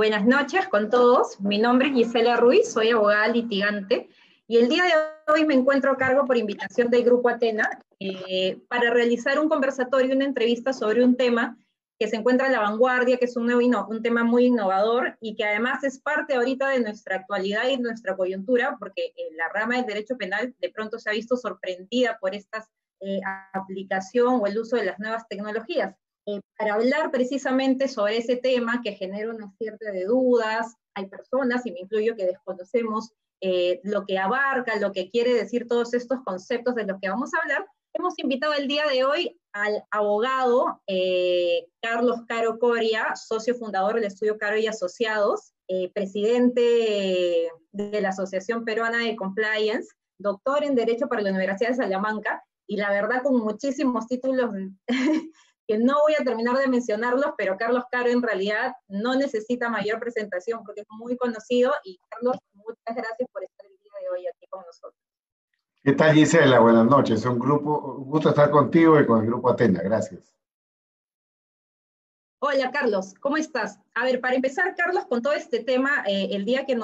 Buenas noches con todos. Mi nombre es Gisela Ruiz, soy abogada litigante y el día de hoy me encuentro a cargo por invitación del Grupo Atena para realizar un conversatorio, una entrevista sobre un tema que se encuentra a la vanguardia, que es un tema muy innovador y que además es parte ahorita de nuestra actualidad y nuestra coyuntura, porque la rama del derecho penal de pronto se ha visto sorprendida por esta aplicación o el uso de las nuevas tecnologías. Para hablar precisamente sobre ese tema que genera una cierta de dudas, hay personas, y me incluyo, que desconocemos lo que abarca, lo que quiere decir todos estos conceptos de los que vamos a hablar. Hemos invitado el día de hoy al abogado Carlos Caro Coria, socio fundador del estudio Caro y Asociados, presidente de la Asociación Peruana de Compliance, doctor en Derecho por la Universidad de Salamanca, y la verdad con muchísimos títulos que no voy a terminar de mencionarlos, pero Carlos Caro en realidad no necesita mayor presentación porque es muy conocido. Y Carlos, muchas gracias por estar el día de hoy aquí con nosotros. ¿Qué tal, Gisela? Buenas noches. Un gusto estar contigo y con el Grupo Atena. Gracias. Hola, Carlos, ¿cómo estás? A ver, para empezar, Carlos, con todo este tema, el día que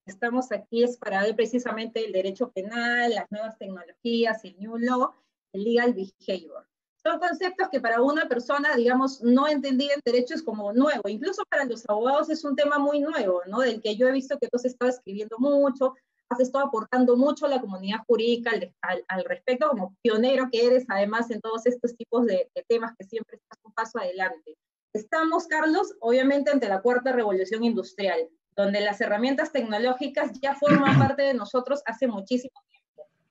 estamos aquí es para ver precisamente el derecho penal, las nuevas tecnologías, el New Law, el Legal Behavior. Son conceptos que para una persona, digamos, no entendida en derecho es como nuevo. Incluso para los abogados es un tema muy nuevo, ¿no? Del que yo he visto que tú has estado escribiendo mucho, has estado aportando mucho a la comunidad jurídica al respecto, como pionero que eres, además, en todos estos tipos de temas que siempre estás un paso adelante. Estamos, Carlos, obviamente ante la cuarta revolución industrial, donde las herramientas tecnológicas ya forman parte de nosotros hace muchísimo tiempo.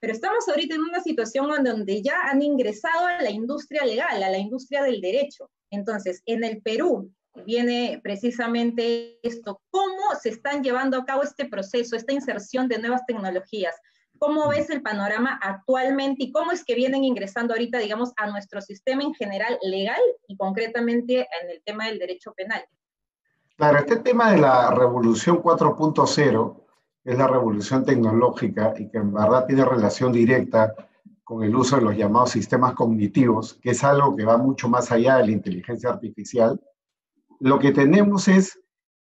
Pero estamos ahorita en una situación donde ya han ingresado a la industria legal, a la industria del derecho. Entonces, en el Perú viene precisamente esto. ¿Cómo se están llevando a cabo este proceso, esta inserción de nuevas tecnologías? ¿Cómo ves el panorama actualmente y cómo es que vienen ingresando ahorita, digamos, a nuestro sistema en general legal y concretamente en el tema del derecho penal? Claro, este tema de la revolución 4.0 es la revolución tecnológica y que en verdad tiene relación directa con el uso de los llamados sistemas cognitivos, que es algo que va mucho más allá de la inteligencia artificial. Lo que tenemos es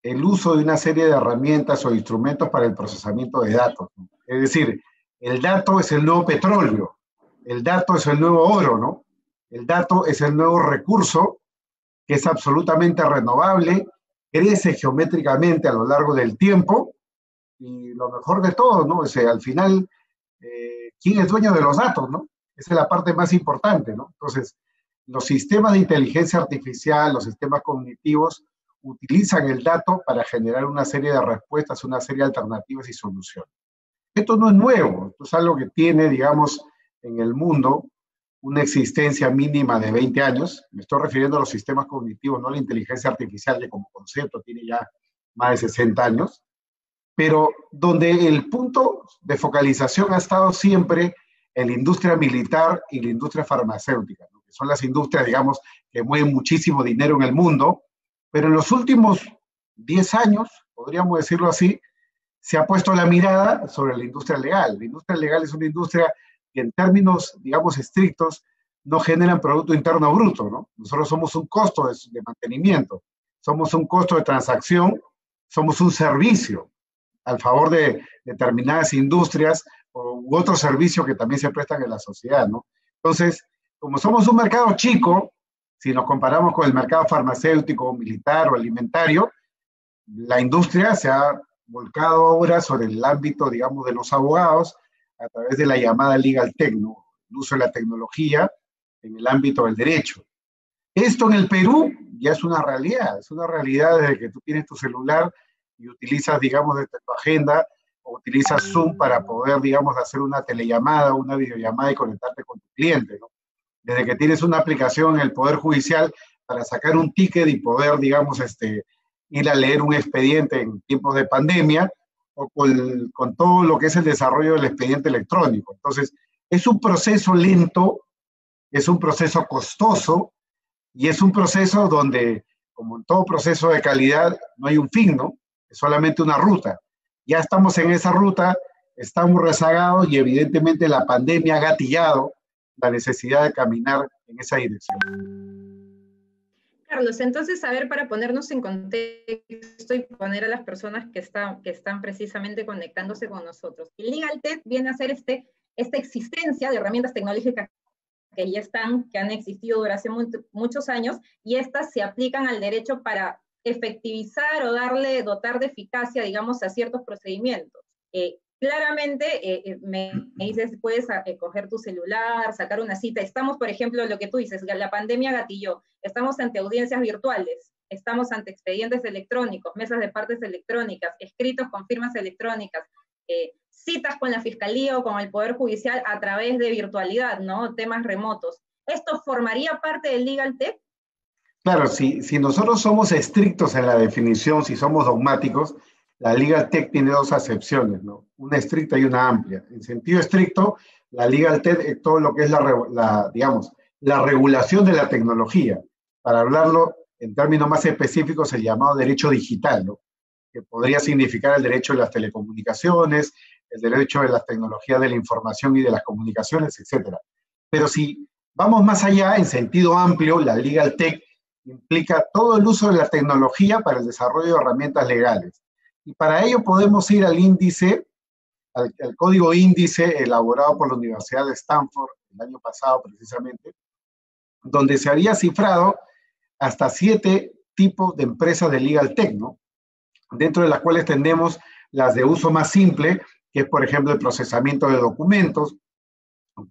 el uso de una serie de herramientas o instrumentos para el procesamiento de datos, ¿no? Es decir, el dato es el nuevo petróleo, el dato es el nuevo oro, ¿no? El dato es el nuevo recurso que es absolutamente renovable, crece geométricamente a lo largo del tiempo, y lo mejor de todo, ¿no? O sea, al final, ¿quién es dueño de los datos, no? Esa es la parte más importante, ¿no? Entonces, los sistemas de inteligencia artificial, los sistemas cognitivos, utilizan el dato para generar una serie de respuestas, una serie de alternativas y soluciones. Esto no es nuevo, esto es algo que tiene, digamos, en el mundo una existencia mínima de 20 años. Me estoy refiriendo a los sistemas cognitivos, no a la inteligencia artificial, que como concepto tiene ya más de 60 años, pero donde el punto de focalización ha estado siempre en la industria militar y la industria farmacéutica, ¿no? Que son las industrias, digamos, que mueven muchísimo dinero en el mundo, pero en los últimos 10 años, podríamos decirlo así, se ha puesto la mirada sobre la industria legal. La industria legal es una industria que en términos, digamos, estrictos, no generan Producto Interno Bruto, ¿no? Nosotros somos un costo de mantenimiento, somos un costo de transacción, somos un servicio al favor de determinadas industrias u otros servicios que también se prestan en la sociedad, ¿no? Entonces, como somos un mercado chico, si nos comparamos con el mercado farmacéutico, militar o alimentario, la industria se ha volcado ahora sobre el ámbito, digamos, de los abogados a través de la llamada legal tech, ¿no? El uso de la tecnología en el ámbito del derecho. Esto en el Perú ya es una realidad desde que tú tienes tu celular y utilizas, digamos, desde tu agenda, o utilizas Zoom para poder, digamos, hacer una telellamada, una videollamada y conectarte con tu cliente, ¿no? Desde que tienes una aplicación en el Poder Judicial para sacar un ticket y poder, digamos, ir a leer un expediente en tiempos de pandemia, o con todo lo que es el desarrollo del expediente electrónico. Entonces, es un proceso lento, es un proceso costoso, y es un proceso donde, como en todo proceso de calidad, no hay un fin, ¿no? Es solamente una ruta. Ya estamos en esa ruta, estamos rezagados y evidentemente la pandemia ha gatillado la necesidad de caminar en esa dirección. Carlos, entonces, a ver, para ponernos en contexto y poner a las personas que están precisamente conectándose con nosotros. El Legal Tech viene a ser esta existencia de herramientas tecnológicas que ya están, que han existido durante hace muchos años, y estas se aplican al derecho para efectivizar o dotar de eficacia, digamos, a ciertos procedimientos. Claramente, me dices, puedes coger tu celular, sacar una cita. Estamos, por ejemplo, lo que tú dices, la pandemia gatilló. Estamos ante audiencias virtuales, estamos ante expedientes electrónicos, mesas de partes electrónicas, escritos con firmas electrónicas, citas con la Fiscalía o con el Poder Judicial a través de virtualidad, ¿no? Temas remotos. ¿Esto formaría parte del Legal Tech? Claro, si nosotros somos estrictos en la definición, si somos dogmáticos, la Legal Tech tiene dos acepciones, ¿no? Una estricta y una amplia. En sentido estricto, la Legal Tech es todo lo que es digamos, la regulación de la tecnología. Para hablarlo en términos más específicos, el llamado derecho digital, ¿no? Que podría significar el derecho de las telecomunicaciones, el derecho de las tecnologías de la información y de las comunicaciones, etcétera. Pero si vamos más allá, en sentido amplio, la Legal Tech implica todo el uso de la tecnología para el desarrollo de herramientas legales. Y para ello podemos ir al índice, al código índice elaborado por la Universidad de Stanford el año pasado precisamente, donde se había cifrado hasta 7 tipos de empresas de Legal Tech, ¿no? Dentro de las cuales tenemos las de uso más simple, que es, por ejemplo, el procesamiento de documentos,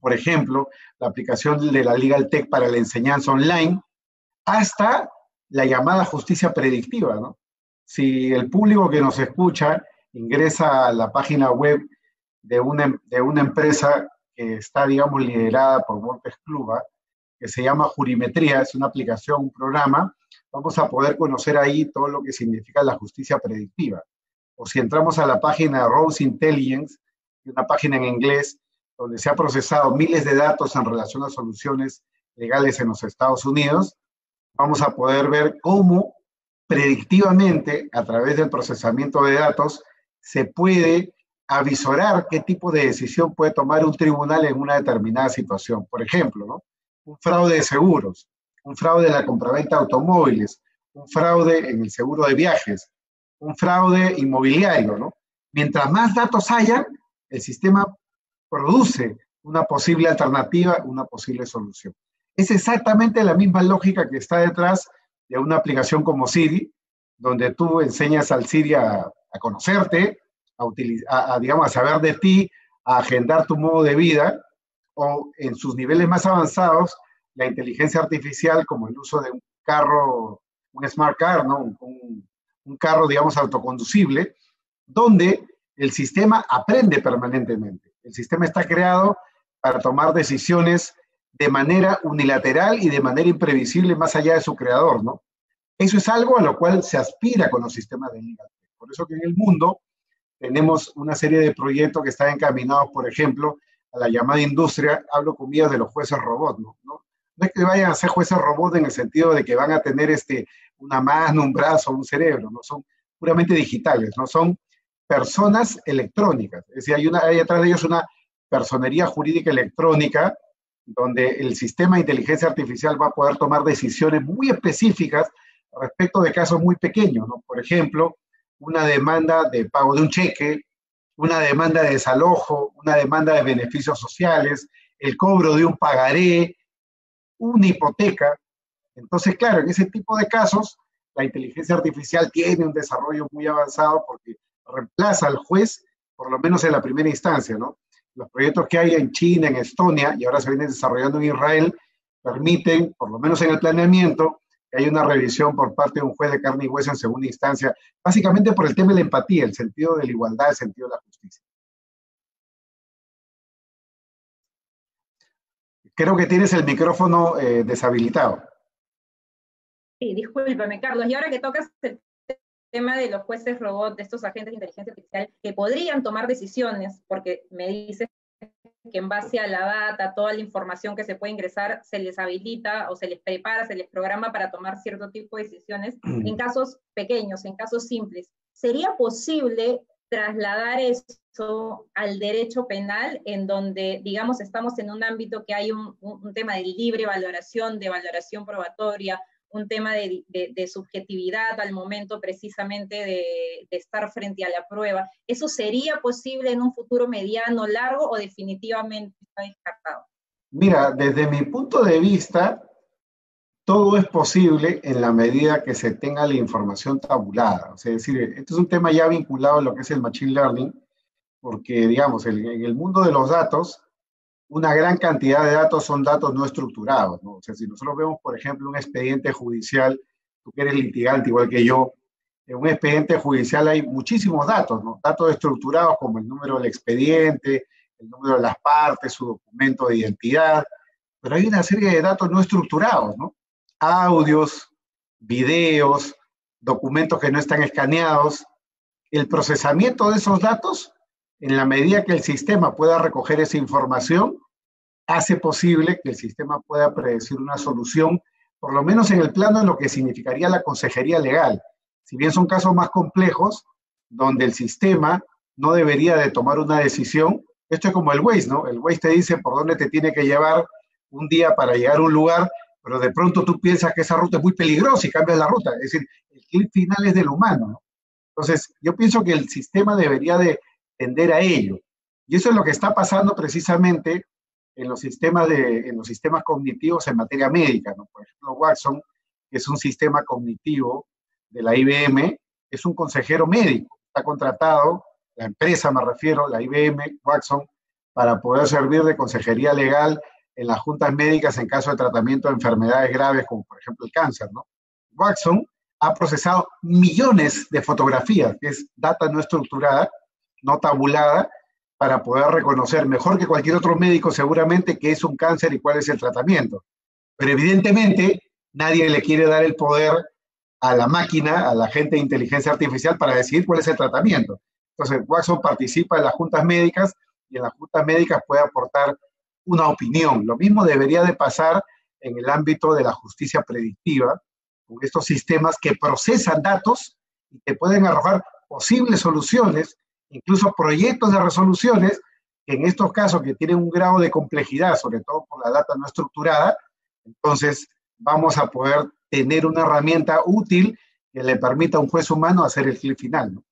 por ejemplo, la aplicación de la Legal Tech para la enseñanza online, hasta la llamada justicia predictiva, ¿no? Si el público que nos escucha ingresa a la página web de una empresa que está, digamos, liderada por Borges Cluba, que se llama Jurimetría, es una aplicación, un programa, vamos a poder conocer ahí todo lo que significa la justicia predictiva. O si entramos a la página de Rose Intelligence, una página en inglés, donde se ha procesado miles de datos en relación a soluciones legales en los Estados Unidos, vamos a poder ver cómo predictivamente, a través del procesamiento de datos, se puede avisorar qué tipo de decisión puede tomar un tribunal en una determinada situación. Por ejemplo, ¿no? Un fraude de seguros, un fraude en la compraventa de automóviles, un fraude en el seguro de viajes, un fraude inmobiliario, ¿no? Mientras más datos hayan, el sistema produce una posible alternativa, una posible solución. Es exactamente la misma lógica que está detrás de una aplicación como Siri, donde tú enseñas al Siri a conocerte, digamos, a saber de ti, a agendar tu modo de vida, o en sus niveles más avanzados, la inteligencia artificial, como el uso de un carro, un smart car, ¿no? un carro, digamos, autoconducible, donde el sistema aprende permanentemente. El sistema está creado para tomar decisiones de manera unilateral y de manera imprevisible más allá de su creador, ¿no? Eso es algo a lo cual se aspira con los sistemas de Legal Tech. Por eso que en el mundo tenemos una serie de proyectos que están encaminados, por ejemplo, a la llamada industria, hablo comillas de los jueces robots, ¿no? No es que vayan a ser jueces robots en el sentido de que van a tener una mano, un brazo, un cerebro, no son puramente digitales, no son personas electrónicas. Es decir, hay atrás de ellos una personería jurídica electrónica donde el sistema de inteligencia artificial va a poder tomar decisiones muy específicas respecto de casos muy pequeños, ¿no? Por ejemplo, una demanda de pago de un cheque, una demanda de desalojo, una demanda de beneficios sociales, el cobro de un pagaré, una hipoteca. Entonces, claro, en ese tipo de casos, la inteligencia artificial tiene un desarrollo muy avanzado porque reemplaza al juez, por lo menos en la primera instancia, ¿no? Los proyectos que hay en China, en Estonia, y ahora se vienen desarrollando en Israel, permiten, por lo menos en el planeamiento, que haya una revisión por parte de un juez de carne y hueso en segunda instancia, básicamente por el tema de la empatía, el sentido de la igualdad, el sentido de la justicia. Creo que tienes el micrófono deshabilitado. Sí, discúlpame, Carlos. Y ahora que tocas el tema de los jueces robots, de estos agentes de inteligencia artificial, que podrían tomar decisiones, porque me dices que en base a la data, toda la información que se puede ingresar, se les habilita o se les prepara, se les programa para tomar cierto tipo de decisiones en casos pequeños, en casos simples. ¿Sería posible trasladar eso al derecho penal, en donde, digamos, estamos en un ámbito que hay un tema de libre valoración, de valoración probatoria, un tema de subjetividad al momento precisamente de estar frente a la prueba. ¿Eso sería posible en un futuro mediano, largo o definitivamente está descartado? Mira, desde mi punto de vista, todo es posible en la medida que se tenga la información tabulada. O sea, es decir, este es un tema ya vinculado a lo que es el Machine Learning, porque, digamos, en el mundo de los datos, una gran cantidad de datos son datos no estructurados, ¿no? O sea, si nosotros vemos, por ejemplo, un expediente judicial, tú que eres litigante igual que yo, en un expediente judicial hay muchísimos datos, ¿no? Datos estructurados como el número del expediente, el número de las partes, su documento de identidad, pero hay una serie de datos no estructurados, ¿no? Audios, videos, documentos que no están escaneados. El procesamiento de esos datos, en la medida que el sistema pueda recoger esa información, hace posible que el sistema pueda predecir una solución, por lo menos en el plano de lo que significaría la consejería legal. Si bien son casos más complejos, donde el sistema no debería de tomar una decisión, esto es como el Waze, ¿no? El Waze te dice por dónde te tiene que llevar un día para llegar a un lugar, pero de pronto tú piensas que esa ruta es muy peligrosa y cambias la ruta. Es decir, el clic final es del humano, ¿no? Entonces, yo pienso que el sistema debería de tender a ello. Y eso es lo que está pasando precisamente en los sistemas cognitivos en materia médica, ¿no? Por ejemplo, Watson, que es un sistema cognitivo de la IBM, es un consejero médico. Está contratado, la empresa me refiero, la IBM, Watson, para poder servir de consejería legal en las juntas médicas en caso de tratamiento de enfermedades graves, como por ejemplo el cáncer, ¿no? Watson ha procesado millones de fotografías, que es data no estructurada, no tabulada, para poder reconocer mejor que cualquier otro médico seguramente qué es un cáncer y cuál es el tratamiento. Pero evidentemente nadie le quiere dar el poder a la máquina, a la gente de inteligencia artificial para decidir cuál es el tratamiento. Entonces, Watson participa en las juntas médicas y en las juntas médicas puede aportar una opinión. Lo mismo debería de pasar en el ámbito de la justicia predictiva, con estos sistemas que procesan datos y que pueden arrojar posibles soluciones, incluso proyectos de resoluciones, que en estos casos que tienen un grado de complejidad, sobre todo por la data no estructurada, entonces vamos a poder tener una herramienta útil que le permita a un juez humano hacer el clic final, ¿no?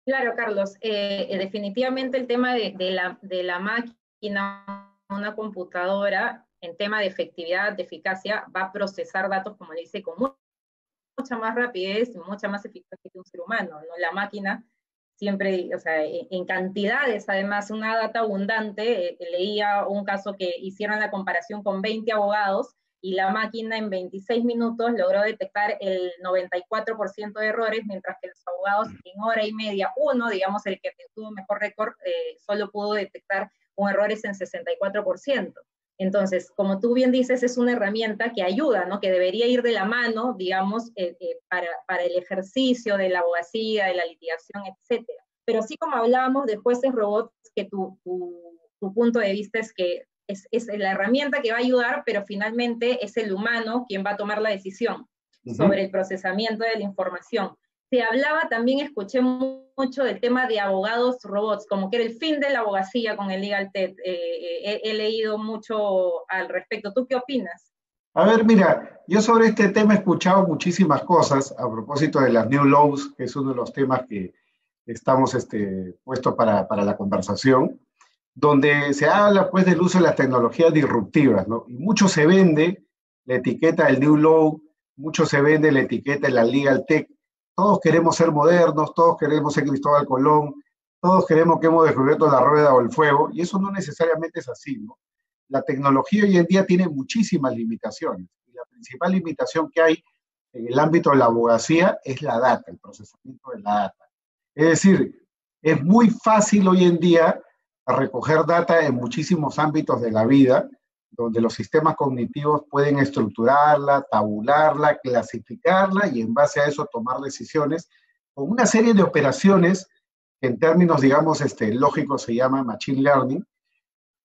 Claro, Carlos, definitivamente el tema de la máquina, una computadora, en tema de efectividad, de eficacia, va a procesar datos, como le dice, con mucha más rapidez y mucha más eficacia que un ser humano, ¿no? La máquina siempre, o sea, en cantidades, además, una data abundante, leía un caso que hicieron la comparación con 20 abogados, y la máquina en 26 minutos logró detectar el 94% de errores, mientras que los abogados en hora y media, uno, digamos, el que tuvo mejor récord, solo pudo detectar un errores en 64%. Entonces, como tú bien dices, es una herramienta que ayuda, ¿no? Que debería ir de la mano, digamos, para el ejercicio de la abogacía, de la litigación, etcétera. Pero así como hablábamos de jueces robots, que tu punto de vista es que es la herramienta que va a ayudar, pero finalmente es el humano quien va a tomar la decisión sobre el procesamiento de la información. Se hablaba también, escuché mucho del tema de abogados robots, como que era el fin de la abogacía con el Legal Tech. He leído mucho al respecto. ¿Tú qué opinas? A ver, mira, yo sobre este tema he escuchado muchísimas cosas a propósito de las New Laws, que es uno de los temas que estamos puestos para la conversación, donde se habla pues del uso de las tecnologías disruptivas, ¿no? Y mucho se vende la etiqueta del New Law, mucho se vende la etiqueta de la Legal Tech. Todos queremos ser modernos, todos queremos ser Cristóbal Colón, todos queremos que hemos descubierto la rueda o el fuego, y eso no necesariamente es así, ¿no? La tecnología hoy en día tiene muchísimas limitaciones, y la principal limitación que hay en el ámbito de la abogacía es la data, el procesamiento de la data. Es decir, es muy fácil hoy en día recoger data en muchísimos ámbitos de la vida, donde los sistemas cognitivos pueden estructurarla, tabularla, clasificarla y en base a eso tomar decisiones con una serie de operaciones que en términos, digamos, lógicos se llama machine learning.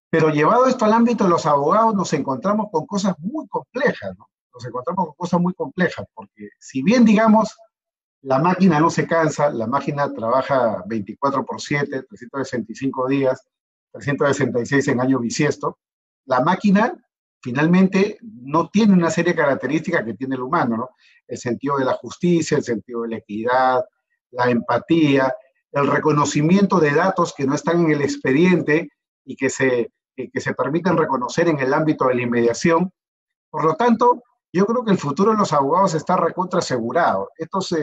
Pero llevado esto al ámbito de los abogados nos encontramos con cosas muy complejas, ¿no? Nos encontramos con cosas muy complejas, porque si bien, digamos, la máquina no se cansa, la máquina trabaja 24/7, 365 días, 366 en año bisiesto. La máquina finalmente no tiene una serie de características que tiene el humano, ¿no? El sentido de la justicia, el sentido de la equidad, la empatía, el reconocimiento de datos que no están en el expediente y que se permiten reconocer en el ámbito de la inmediación. Por lo tanto, yo creo que el futuro de los abogados está recontra asegurado. Estos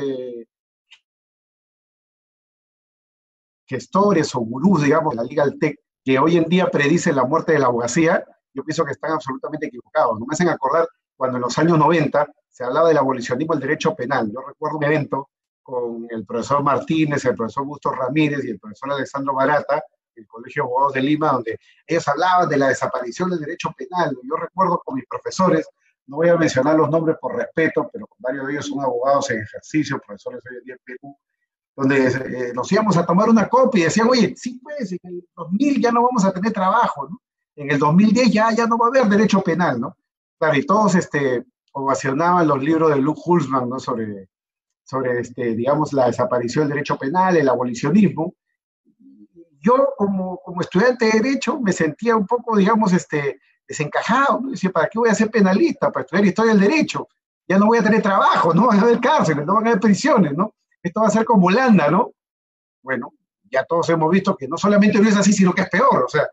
gestores o gurús, digamos, de la Legal Tech, que hoy en día predicen la muerte de la abogacía, yo pienso que están absolutamente equivocados. No me hacen acordar cuando en los años 90 se hablaba del abolicionismo del derecho penal. Yo recuerdo un evento con el profesor Martínez, el profesor Bustos Ramírez y el profesor Alessandro Barata, del Colegio de Abogados de Lima, donde ellos hablaban de la desaparición del derecho penal. Yo recuerdo con mis profesores, no voy a mencionar los nombres por respeto, pero varios de ellos son abogados en ejercicio, profesores hoy en día en Perú, donde nos íbamos a tomar una copa y decían, oye, sí, pues, en el 2000 ya no vamos a tener trabajo, ¿no? En el 2010 ya no va a haber derecho penal, ¿no? Claro, y todos ovacionaban los libros de Luke Hulsman, ¿no? Sobre digamos, la desaparición del derecho penal, el abolicionismo. Yo, como estudiante de Derecho, me sentía un poco, digamos, desencajado, ¿no? Decía, ¿para qué voy a ser penalista? Para estudiar historia del derecho. Ya no voy a tener trabajo, no van a haber cárceles, no van a haber prisiones, ¿no? Esto va a ser como Holanda, ¿no? Bueno, ya todos hemos visto que no solamente no es así, sino que es peor. O sea,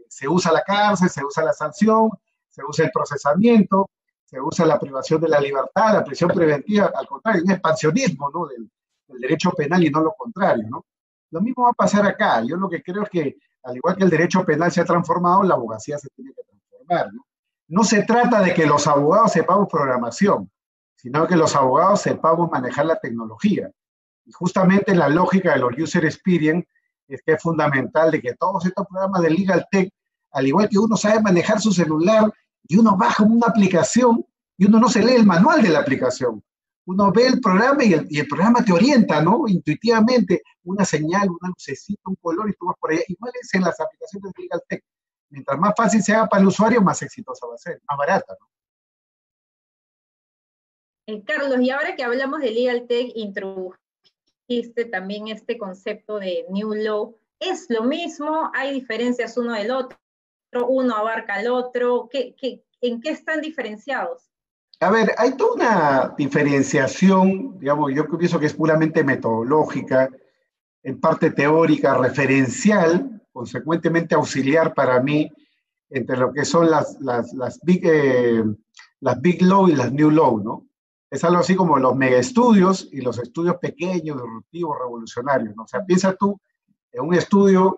se usa la cárcel, se usa la sanción, se usa el procesamiento, se usa la privación de la libertad, la prisión preventiva, al contrario, un expansionismo, ¿no? del derecho penal y no lo contrario, ¿no? Lo mismo va a pasar acá. Yo lo que creo es que, al igual que el derecho penal se ha transformado, la abogacía se tiene que transformar, ¿no? No se trata de que los abogados sepamos programación, sino que los abogados sepamos manejar la tecnología. Y justamente la lógica de los user experience es que es fundamental de que todos estos programas de Legal Tech, al igual que uno sabe manejar su celular y uno baja una aplicación y uno no se lee el manual de la aplicación. Uno ve el programa y el programa te orienta, ¿no? Intuitivamente, una señal, una lucecita, un color y tú vas por allá. Igual es en las aplicaciones de Legal Tech. Mientras más fácil se haga para el usuario, más exitosa va a ser, más barata, ¿no? Carlos, y ahora que hablamos de Legal Tech, introdujiste también este concepto de New Law. ¿Es lo mismo? ¿Hay diferencias uno del otro? ¿Uno abarca al otro? ¿En qué están diferenciados? A ver, hay toda una diferenciación, digamos, yo pienso que es puramente metodológica, en parte teórica, referencial, consecuentemente auxiliar para mí, entre lo que son las big law y las new law, ¿no? Es algo así como los mega estudios y los estudios pequeños, disruptivos, revolucionarios, ¿no? O sea, piensa tú en un estudio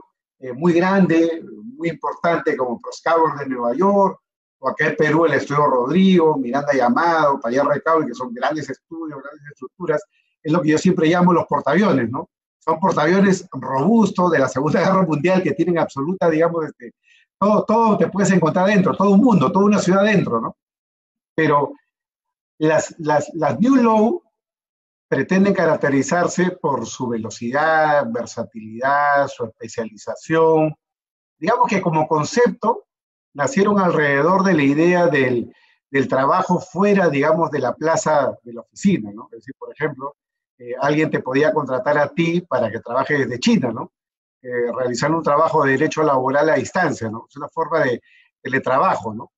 muy grande, muy importante como Proscabor de Nueva York, o acá en Perú el estudio Rodrigo, Miranda y Amado, Payá Recaudo, que son grandes estudios, grandes estructuras, es lo que yo siempre llamo los portaaviones, ¿no? Son portaaviones robustos de la Segunda Guerra Mundial que tienen absoluta, digamos, todo te puedes encontrar dentro, todo un mundo, toda una ciudad dentro, ¿no? Pero las New Law pretenden caracterizarse por su velocidad, versatilidad, su especialización. Digamos que como concepto nacieron alrededor de la idea del trabajo fuera, digamos, de la plaza de la oficina, ¿no? Es decir, por ejemplo, alguien te podía contratar a ti para que trabajes desde China, ¿no? Realizar un trabajo de derecho laboral a distancia, ¿no? Es una forma de teletrabajo, ¿no?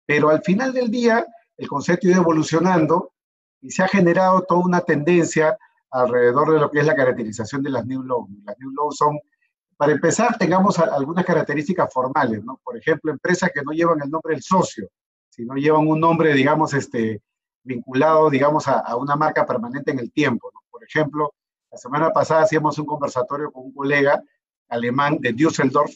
Pero al final del día, el concepto ha ido evolucionando y se ha generado toda una tendencia alrededor de lo que es la caracterización de las New Law. Las New Law son, para empezar, tengamos algunas características formales, ¿no? Por ejemplo, empresas que no llevan el nombre del socio, sino llevan un nombre, digamos, vinculado, digamos, a una marca permanente en el tiempo, ¿no? Por ejemplo, la semana pasada hacíamos un conversatorio con un colega alemán de Düsseldorf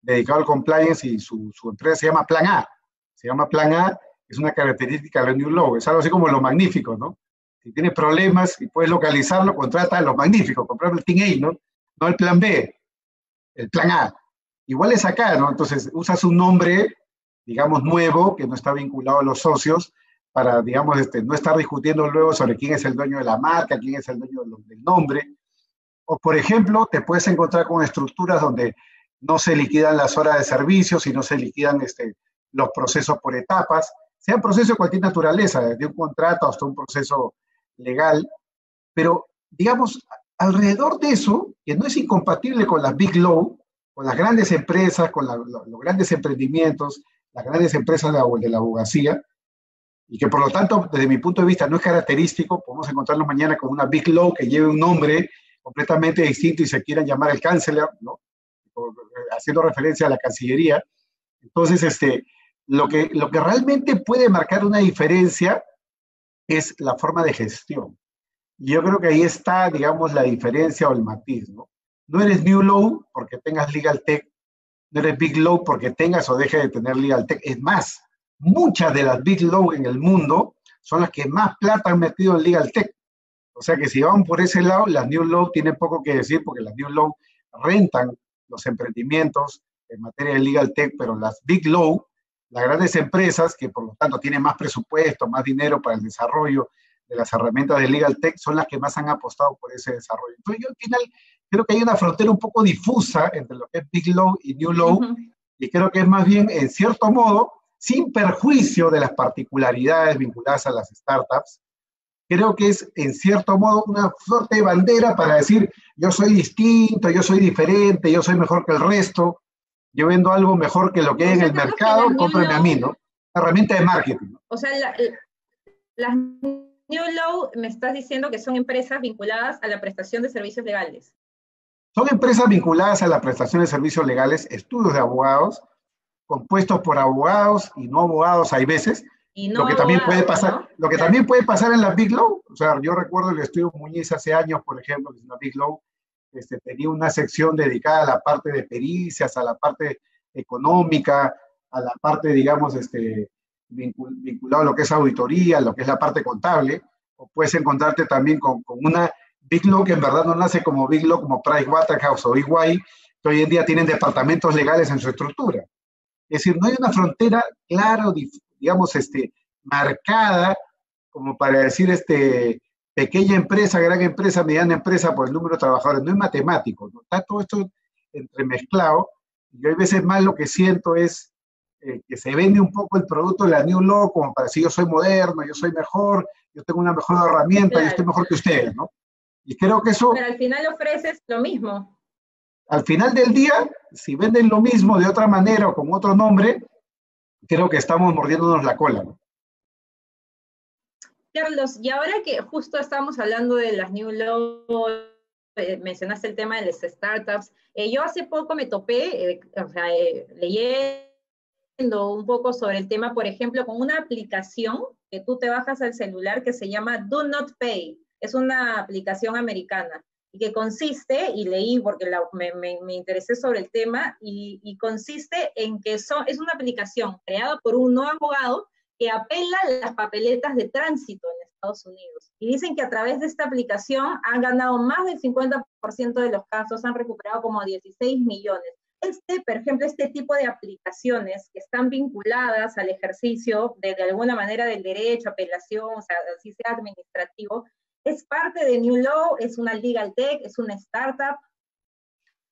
dedicado al compliance y su empresa se llama Plan A. Se llama Plan A, es una característica de New Law, es algo así como lo magnífico, ¿no? Si tienes problemas y puedes localizarlo, contrata a los magníficos, comprar el Team A, ¿no? No el Plan B, el Plan A. Igual es acá, ¿no? Entonces usas un nombre, digamos, nuevo, que no está vinculado a los socios, para, digamos, no estar discutiendo luego sobre quién es el dueño de la marca, quién es el dueño del nombre. O, por ejemplo, te puedes encontrar con estructuras donde no se liquidan las horas de servicio, sino se liquidan los procesos por etapas, sean procesos de cualquier naturaleza, desde un contrato hasta un proceso legal, pero, digamos, alrededor de eso, que no es incompatible con las big law, con las grandes empresas, con los grandes emprendimientos, las grandes empresas de la abogacía, y que por lo tanto, desde mi punto de vista, no es característico. Podemos encontrarnos mañana con una Big Law que lleve un nombre completamente distinto y se quieran llamar el Canciller, ¿no? Haciendo referencia a la Cancillería. Entonces, lo que realmente puede marcar una diferencia es la forma de gestión. Y yo creo que ahí está, digamos, la diferencia o el matiz, ¿no? No eres New Law porque tengas Legal Tech, no eres Big Law porque tengas o dejes de tener Legal Tech. Es más, muchas de las Big Law en el mundo son las que más plata han metido en Legal Tech. O sea que si van por ese lado, las New Law tienen poco que decir porque las New Law rentan los emprendimientos en materia de Legal Tech, pero las Big Law, las grandes empresas que por lo tanto tienen más presupuesto, más dinero para el desarrollo de las herramientas de Legal Tech, son las que más han apostado por ese desarrollo. Entonces yo al final creo que hay una frontera un poco difusa entre lo que es Big Law y New Law, y creo que es más bien, en cierto modo, sin perjuicio de las particularidades vinculadas a las startups, creo que es, en cierto modo, una suerte de bandera para decir, yo soy distinto, yo soy diferente, yo soy mejor que el resto, yo vendo algo mejor que lo que hay en el mercado, cómprenme a mí, ¿no? Una herramienta de marketing, ¿no? O sea, las New Law me estás diciendo que son empresas vinculadas a la prestación de servicios legales. Son empresas vinculadas a la prestación de servicios legales, estudios de abogados, compuestos por abogados y no abogados hay veces, y no lo que también abogados, puede pasar, ¿no? lo que también puede pasar en la Big Law. O sea, yo recuerdo el estudio Muñiz hace años, por ejemplo, que es una Big Law, tenía una sección dedicada a la parte de pericias, a la parte económica, a la parte, digamos, vinculado a lo que es auditoría, lo que es la parte contable, o puedes encontrarte también con una Big Law que en verdad no nace como Big Law, como Pricewaterhouse o EY, que hoy en día tienen departamentos legales en su estructura. Es decir, no hay una frontera clara, digamos, marcada, como para decir, pequeña empresa, gran empresa, mediana empresa, por el número de trabajadores. No es matemático, ¿no? Está todo esto entremezclado. Yo hay veces más lo que siento es que se vende un poco el producto de la New Law como para decir yo soy moderno, yo soy mejor, yo tengo una mejor herramienta, claro, yo estoy mejor que ustedes, ¿no? Y creo que eso... Pero al final ofreces lo mismo. Al final del día, si venden lo mismo de otra manera o con otro nombre, creo que estamos mordiéndonos la cola, ¿no? Carlos, y ahora que justo estamos hablando de las New Law, mencionaste el tema de las startups, yo hace poco me topé, leyendo un poco sobre el tema, por ejemplo, con una aplicación que tú te bajas al celular que se llama Do Not Pay. Es una aplicación americana y que consiste, y leí porque me interesé sobre el tema, y consiste en que es una aplicación creada por un no abogado que apela las papeletas de tránsito en Estados Unidos. Y dicen que a través de esta aplicación han ganado más del 50% de los casos, han recuperado como 16 millones. Por ejemplo, este tipo de aplicaciones que están vinculadas al ejercicio de alguna manera del derecho, apelación, o sea, así sea administrativo, ¿es parte de New Law? ¿Es una Legal Tech? ¿Es una startup?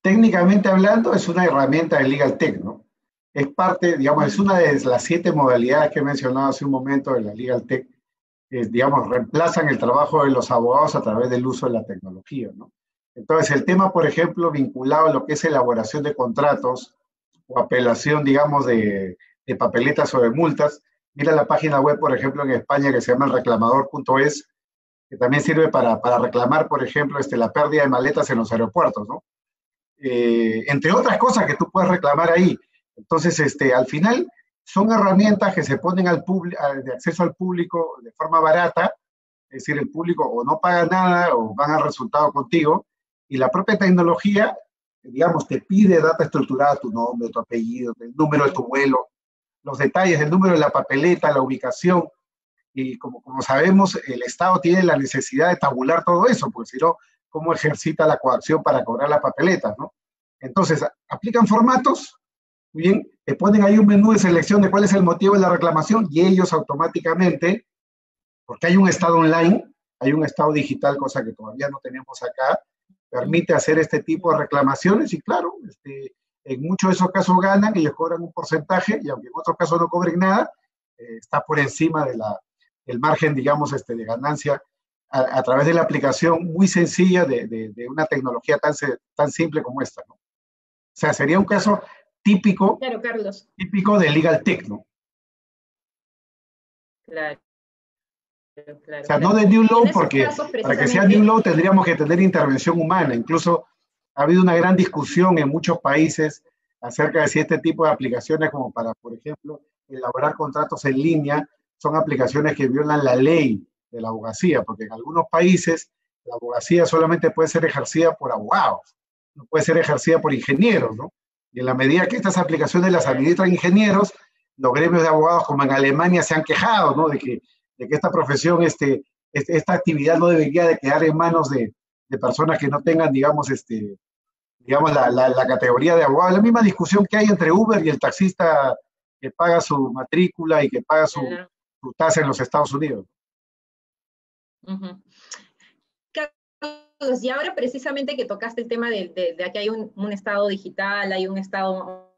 Técnicamente hablando, es una herramienta de Legal Tech, ¿no? Es parte, digamos, es una de las 7 modalidades que he mencionado hace un momento de la Legal Tech, que, digamos, reemplazan el trabajo de los abogados a través del uso de la tecnología, ¿no? Entonces, el tema, por ejemplo, vinculado a lo que es elaboración de contratos o apelación, digamos, de papeletas o de multas, mira la página web, por ejemplo, en España que se llama elreclamador.es, que también sirve para reclamar, por ejemplo, la pérdida de maletas en los aeropuertos, ¿no? Entre otras cosas que tú puedes reclamar ahí. Entonces, al final, son herramientas que se ponen de acceso al público de forma barata, es decir, el público o no paga nada o van al resultado contigo, y la propia tecnología, digamos, te pide data estructurada, tu nombre, tu apellido, el número de tu vuelo, los detalles, el número de la papeleta, la ubicación, y como sabemos, el Estado tiene la necesidad de tabular todo eso, porque si no, ¿cómo ejercita la coacción para cobrar las papeletas, ¿no? Entonces, aplican formatos, bien, te ponen ahí un menú de selección de cuál es el motivo de la reclamación y ellos automáticamente, porque hay un estado online, hay un estado digital, cosa que todavía no tenemos acá, permite hacer este tipo de reclamaciones y claro, en muchos de esos casos ganan, ellos cobran un porcentaje y aunque en otros casos no cobren nada, está por encima del margen, digamos, de ganancia a través de la aplicación muy sencilla de una tecnología tan simple como esta, ¿no? O sea, sería un caso típico, Claro, Carlos. típico de Legal Tech, ¿no? Claro, O claro, sea, no claro. de New Y en Law, esos porque casos, para que sea New precisamente, Law tendríamos que tener intervención humana. Incluso ha habido una gran discusión en muchos países acerca de si este tipo de aplicaciones, como para, por ejemplo, elaborar contratos en línea, son aplicaciones que violan la ley de la abogacía, porque en algunos países la abogacía solamente puede ser ejercida por abogados, no puede ser ejercida por ingenieros, ¿no? Y en la medida que estas aplicaciones las administran ingenieros, los gremios de abogados, como en Alemania, se han quejado, ¿no? De que esta profesión, esta actividad no debería de quedar en manos de personas que no tengan, digamos la categoría de abogado. La misma discusión que hay entre Uber y el taxista que paga su matrícula y que paga su tasa en los Estados Unidos. uh-huh. Carlos, y ahora precisamente que tocaste el tema de que hay un estado digital, hay un estado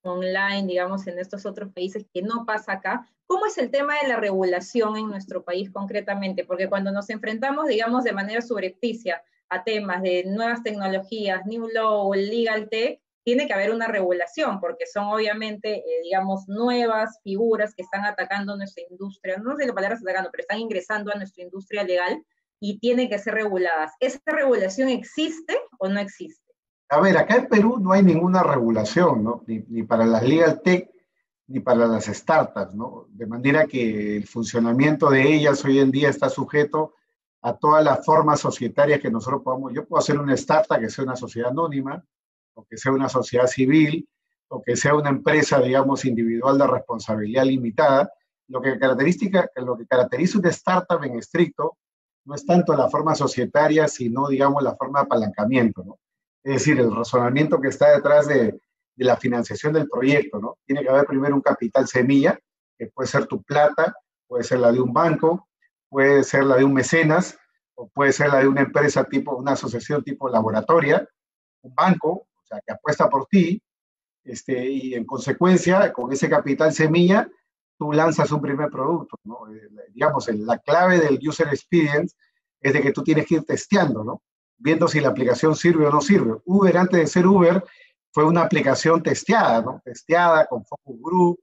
online, digamos, en estos otros países que no pasa acá. ¿Cómo es el tema de la regulación en nuestro país concretamente? Porque cuando nos enfrentamos, digamos, de manera subrepticia a temas de nuevas tecnologías, New Law, Legal Tech, tiene que haber una regulación, porque son obviamente, digamos, nuevas figuras que están atacando nuestra industria, no sé la palabra atacando, pero están ingresando a nuestra industria legal y tienen que ser reguladas. ¿Esa regulación existe o no existe? A ver, acá en Perú no hay ninguna regulación, ¿no? Ni para las legal tech ni para las startups, ¿no? De manera que el funcionamiento de ellas hoy en día está sujeto a todas las formas societarias que nosotros podamos. Yo puedo hacer una startup que sea una sociedad anónima, o que sea una sociedad civil, o que sea una empresa, digamos, individual de responsabilidad limitada. Lo que caracteriza una startup en estricto no es tanto la forma societaria, sino, digamos, la forma de apalancamiento, ¿no? Es decir, el razonamiento que está detrás de la financiación del proyecto, ¿no? Tiene que haber primero un capital semilla, que puede ser tu plata, puede ser la de un banco, puede ser la de un mecenas, o puede ser la de una empresa tipo, una asociación tipo laboratoria, un banco, o sea, que apuesta por ti, y en consecuencia, con ese capital semilla, tú lanzas un primer producto, ¿no? Digamos, la clave del user experience es de que tú tienes que ir testeando, ¿no? Viendo si la aplicación sirve o no sirve. Uber, antes de ser Uber, fue una aplicación testeada, ¿no? Testeada con focus group,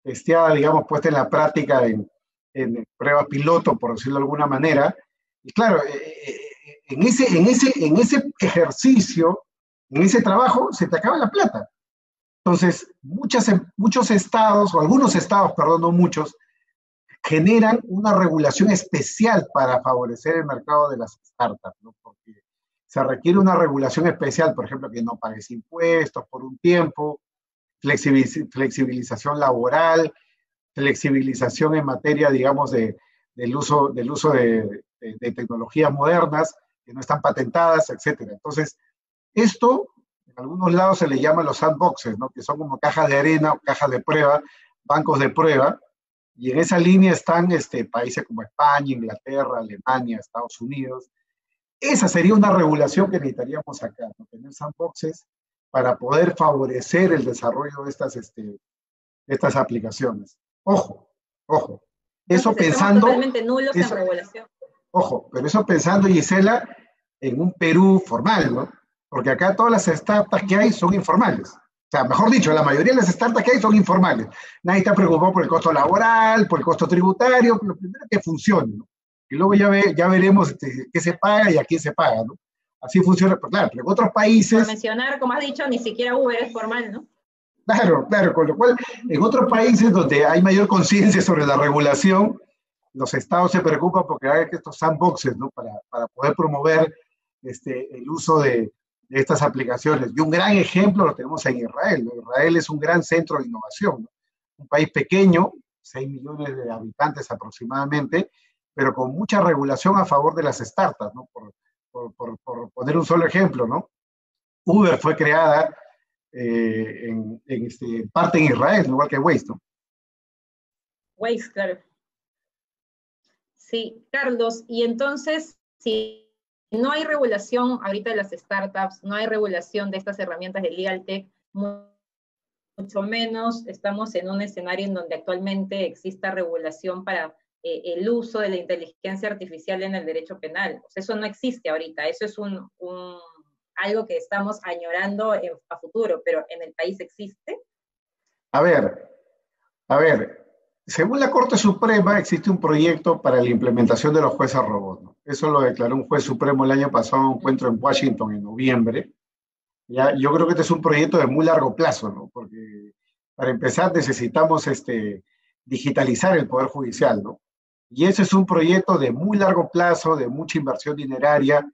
testeada, digamos, puesta en la práctica en pruebas piloto, por decirlo de alguna manera. Y claro, en ese ejercicio, en ese trabajo, se te acaba la plata. Entonces, muchos estados, o algunos estados, perdón, no muchos, generan una regulación especial para favorecer el mercado de las startups, ¿no? Porque se requiere una regulación especial, por ejemplo, que no pagues impuestos por un tiempo, flexibilización laboral, flexibilización en materia, digamos, del uso de tecnologías modernas que no están patentadas, etcétera. Entonces, esto, en algunos lados se le llama los sandboxes, ¿no? Que son como cajas de arena o cajas de prueba, bancos de prueba, y en esa línea están países como España, Inglaterra, Alemania, Estados Unidos. Esa sería una regulación que necesitaríamos acá, ¿no? Tener sandboxes para poder favorecer el desarrollo de estas aplicaciones. Ojo, ojo. Eso Entonces, estamos pensando, totalmente nulos en eso, regulación. ojo, pero eso pensando, Gisela, en un Perú formal, ¿no? Porque acá todas las startups que hay son informales. O sea, mejor dicho, la mayoría de las startups que hay son informales. Nadie está preocupado por el costo laboral, por el costo tributario, lo primero es que funcione, ¿no? Y luego ya veremos qué se paga y a quién se paga, ¿no? Así funciona, pero claro, pero en otros Por países, mencionar, como has dicho, ni siquiera Uber es formal, ¿no? claro, claro, con lo cual, en otros países donde hay mayor conciencia sobre la regulación, los estados se preocupan porque hay estos sandboxes, ¿no? Para poder promover el uso de estas aplicaciones. Y un gran ejemplo lo tenemos en Israel, ¿no? Israel es un gran centro de innovación, ¿no? Un país pequeño, 6 millones de habitantes aproximadamente, pero con mucha regulación a favor de las startups, ¿no? Por poner un solo ejemplo, ¿no? Uber fue creada en parte en Israel, igual que Waze, ¿no? Waze, claro. Sí, Carlos, y entonces, si no hay regulación ahorita de las startups, no hay regulación de estas herramientas de Legal Tech, mucho menos estamos en un escenario en donde actualmente exista regulación para el uso de la inteligencia artificial en el derecho penal. O sea, eso no existe ahorita, eso es algo que estamos añorando a futuro, pero en el país existe. A ver, a ver, según la Corte Suprema existe un proyecto para la implementación de los jueces robots, ¿no? Eso lo declaró un juez supremo el año pasado en un encuentro en Washington en noviembre. Ya, yo creo que este es un proyecto de muy largo plazo, ¿no? Porque para empezar necesitamos digitalizar el Poder Judicial, ¿no? Y ese es un proyecto de muy largo plazo, de mucha inversión dineraria,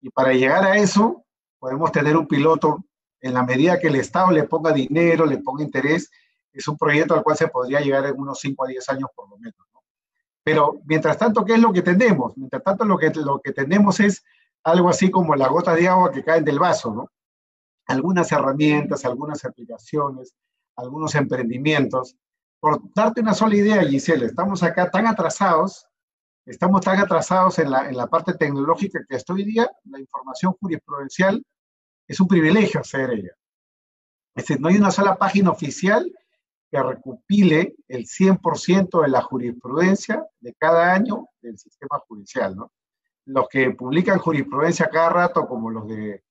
y para llegar a eso podemos tener un piloto en la medida que el Estado le ponga dinero, le ponga interés, es un proyecto al cual se podría llegar en unos 5 a 10 años por lo menos, ¿no? Pero mientras tanto, ¿qué es lo que tenemos? Mientras tanto, lo que tenemos es algo así como las gotas de agua que caen del vaso, ¿no? Algunas herramientas, algunas aplicaciones, algunos emprendimientos. Por darte una sola idea, Giselle, estamos acá tan atrasados, estamos tan atrasados en la parte tecnológica que hasta hoy día la información jurisprudencial es un privilegio hacer ella. Es decir, no hay una sola página oficial que recopile el 100% de la jurisprudencia de cada año del sistema judicial, ¿no? Los que publican jurisprudencia cada rato, como los de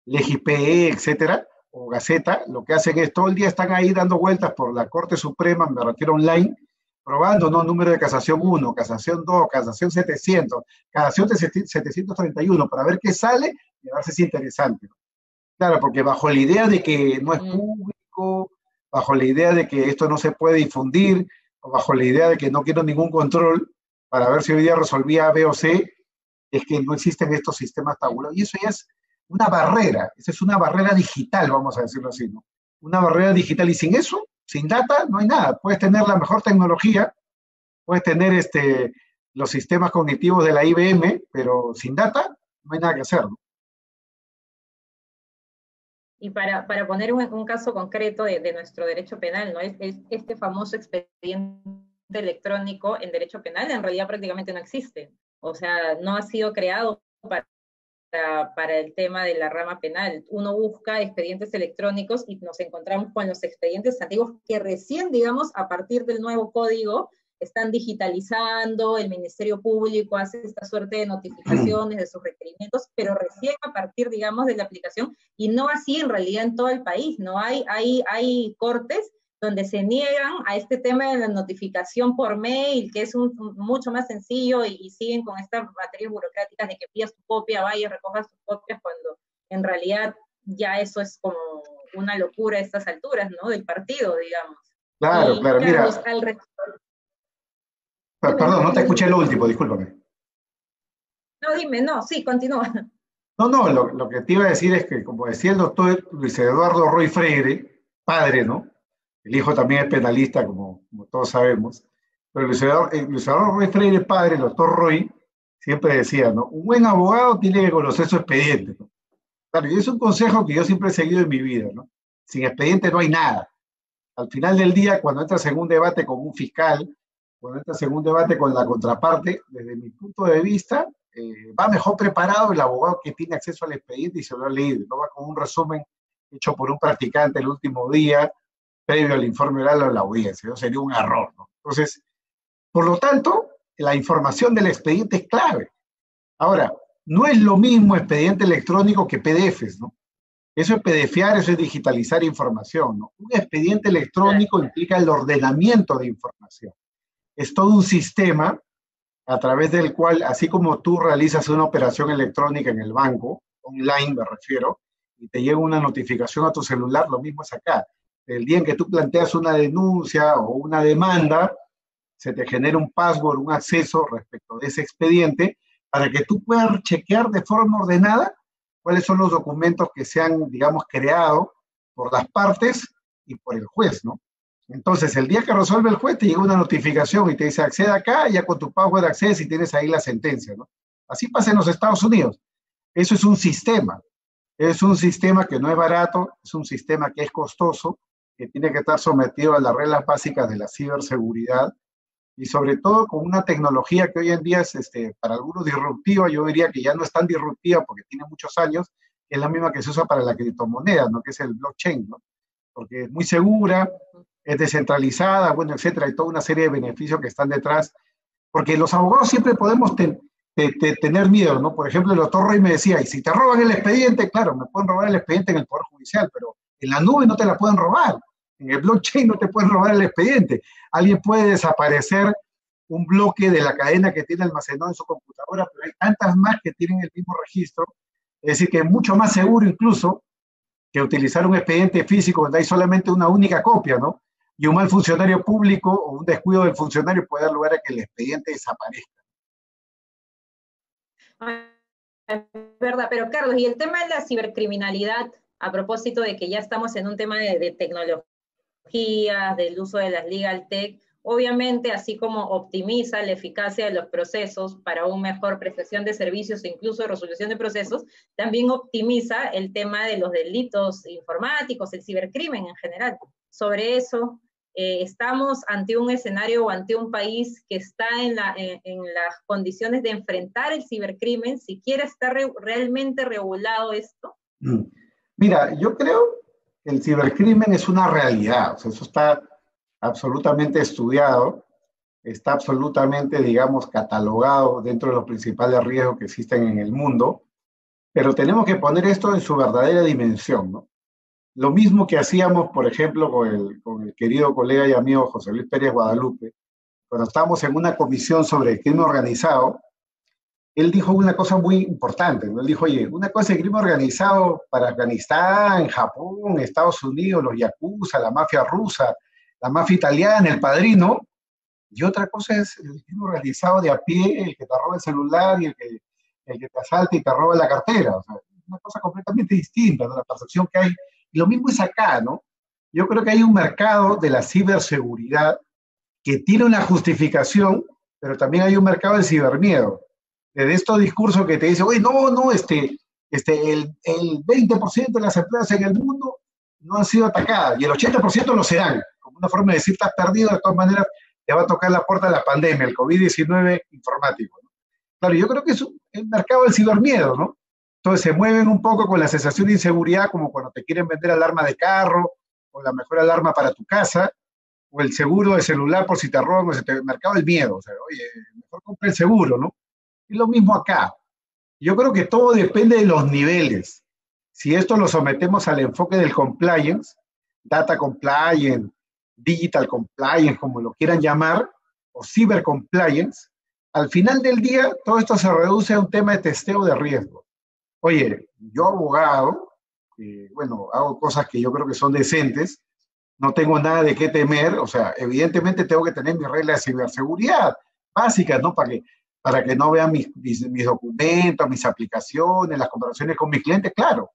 LegIPE, etcétera, o Gaceta, lo que hacen es todo el día están ahí dando vueltas por la Corte Suprema, me refiero online, probando, ¿no? Número de casación 1, casación 2, casación 700, casación 731, para ver qué sale y a ver si es interesante. Claro, porque bajo la idea de que no es público, bajo la idea de que esto no se puede difundir, o bajo la idea de que no quiero ningún control para ver si hoy día resolvía A, B o C, es que no existen estos sistemas tabulados. Y eso ya es una barrera, esa es una barrera digital, vamos a decirlo así, ¿no? Una barrera digital, y sin eso, sin data, no hay nada. Puedes tener la mejor tecnología, puedes tener los sistemas cognitivos de la IBM, pero sin data no hay nada que hacer, ¿no? Y para poner un caso concreto de nuestro derecho penal, ¿no? Es este famoso expediente electrónico en derecho penal en realidad prácticamente no existe. O sea, no ha sido creado para el tema de la rama penal. Uno busca expedientes electrónicos y nos encontramos con los expedientes antiguos que recién, digamos, a partir del nuevo código, están digitalizando, el Ministerio Público hace esta suerte de notificaciones de sus requerimientos, pero recién a partir, digamos, de la aplicación, y no así en realidad en todo el país, ¿no? Hay cortes donde se niegan a este tema de la notificación por mail, que es mucho más sencillo, y siguen con estas materias burocráticas de que pidas tu copia, vayas, recojas tus copias, cuando en realidad ya eso es como una locura a estas alturas, ¿no? Del partido, digamos. Claro, Y claro, Carlos, mira. Perdón, no te escuché lo último, discúlpame. No, dime, no, sí, continúa. No, lo que te iba a decir es que, como decía el doctor Luis Eduardo Roy Freire, padre, ¿no? El hijo también es penalista, como todos sabemos, pero Luis Eduardo Roy Freire, padre, el doctor Roy, siempre decía, ¿no? Un buen abogado tiene que conocer su expediente, ¿no? Claro, y es un consejo que yo siempre he seguido en mi vida, ¿no? Sin expediente no hay nada. Al final del día, cuando entras en un debate con un fiscal, cuando entras en un debate con la contraparte, desde mi punto de vista, va mejor preparado el abogado que tiene acceso al expediente y se lo ha leído, no va con un resumen hecho por un practicante el último día, previo al informe oral o la audiencia, ¿no? Sería un error, ¿no? Entonces, por lo tanto, la información del expediente es clave. Ahora, no es lo mismo expediente electrónico que PDFs, ¿no? Eso es PDFear, eso es digitalizar información, ¿no? Un expediente electrónico implica el ordenamiento de información. Es todo un sistema a través del cual, así como tú realizas una operación electrónica en el banco, online me refiero, y te llega una notificación a tu celular, lo mismo es acá. El día en que tú planteas una denuncia o una demanda, se te genera un password, un acceso respecto de ese expediente, para que tú puedas chequear de forma ordenada cuáles son los documentos que se han, digamos, creado por las partes y por el juez, ¿no? Entonces, el día que resuelve el juez, te llega una notificación y te dice, accede acá, ya con tu password accedes y tienes ahí la sentencia, ¿no? Así pasa en los Estados Unidos. Eso es un sistema. Es un sistema que no es barato, es un sistema que es costoso, que tiene que estar sometido a las reglas básicas de la ciberseguridad y sobre todo con una tecnología que hoy en día es para algunos disruptiva, yo diría que ya no es tan disruptiva porque tiene muchos años, es la misma que se usa para la criptomoneda, ¿no? Que es el blockchain, ¿no? Porque es muy segura, es descentralizada, bueno, etcétera, hay toda una serie de beneficios que están detrás, porque los abogados siempre podemos tener miedo, ¿no? Por ejemplo, el doctor Roy me decía, y si te roban el expediente, claro, me pueden robar el expediente en el Poder Judicial, pero en la nube no te la pueden robar, en el blockchain no te pueden robar el expediente. Alguien puede desaparecer un bloque de la cadena que tiene almacenado en su computadora, pero hay tantas más que tienen el mismo registro, es decir, que es mucho más seguro incluso que utilizar un expediente físico donde hay solamente una única copia, ¿no? Y un mal funcionario público o un descuido del funcionario puede dar lugar a que el expediente desaparezca. Es verdad, pero Carlos, y el tema de la cibercriminalidad, a propósito de que ya estamos en un tema de tecnologías, del uso de las legal tech, obviamente, así como optimiza la eficacia de los procesos para una mejor prestación de servicios e incluso resolución de procesos, también optimiza el tema de los delitos informáticos, el cibercrimen en general. Sobre eso, estamos ante un escenario o ante un país que está en las condiciones de enfrentar el cibercrimen, siquiera está realmente regulado esto. Mira, yo creo que el cibercrimen es una realidad, o sea, eso está absolutamente estudiado, está absolutamente, digamos, catalogado dentro de los principales riesgos que existen en el mundo, pero tenemos que poner esto en su verdadera dimensión, ¿no? Lo mismo que hacíamos, por ejemplo, con el querido colega y amigo José Luis Pérez Guadalupe, cuando estábamos en una comisión sobre el crimen organizado, él dijo una cosa muy importante, ¿no? Él dijo, oye, una cosa es el crimen organizado para Afganistán, Japón, Estados Unidos, los yakuza, la mafia rusa, la mafia italiana, el padrino, y otra cosa es el crimen organizado de a pie, el que te roba el celular y el que te asalta y te roba la cartera. O sea, una cosa completamente distinta, ¿no? La percepción que hay. Y lo mismo es acá, ¿no? Yo creo que hay un mercado de la ciberseguridad que tiene una justificación, pero también hay un mercado del cibermiedo. De estos discursos que te dicen, oye, no, el 20% de las empresas en el mundo no han sido atacadas y el 80% lo serán. Como una forma de decir, estás perdido, de todas maneras te va a tocar la puerta de la pandemia, el COVID-19 informático, ¿no? Claro, yo creo que es el mercado del cibermiedo, ¿no? Entonces se mueven un poco con la sensación de inseguridad, como cuando te quieren vender alarma de carro, o la mejor alarma para tu casa, o el seguro de celular por si te roban, o el mercado del miedo. O sea, oye, mejor compra el seguro, ¿no? Es lo mismo acá. Yo creo que todo depende de los niveles. Si esto lo sometemos al enfoque del compliance, data compliance, digital compliance, como lo quieran llamar, o cyber compliance, al final del día todo esto se reduce a un tema de testeo de riesgo. Oye, yo abogado, bueno, hago cosas que yo creo que son decentes, no tengo nada de qué temer, o sea, evidentemente tengo que tener mis reglas de ciberseguridad básicas, ¿no? Para que no vean mis documentos, mis aplicaciones, las conversaciones con mis clientes, claro.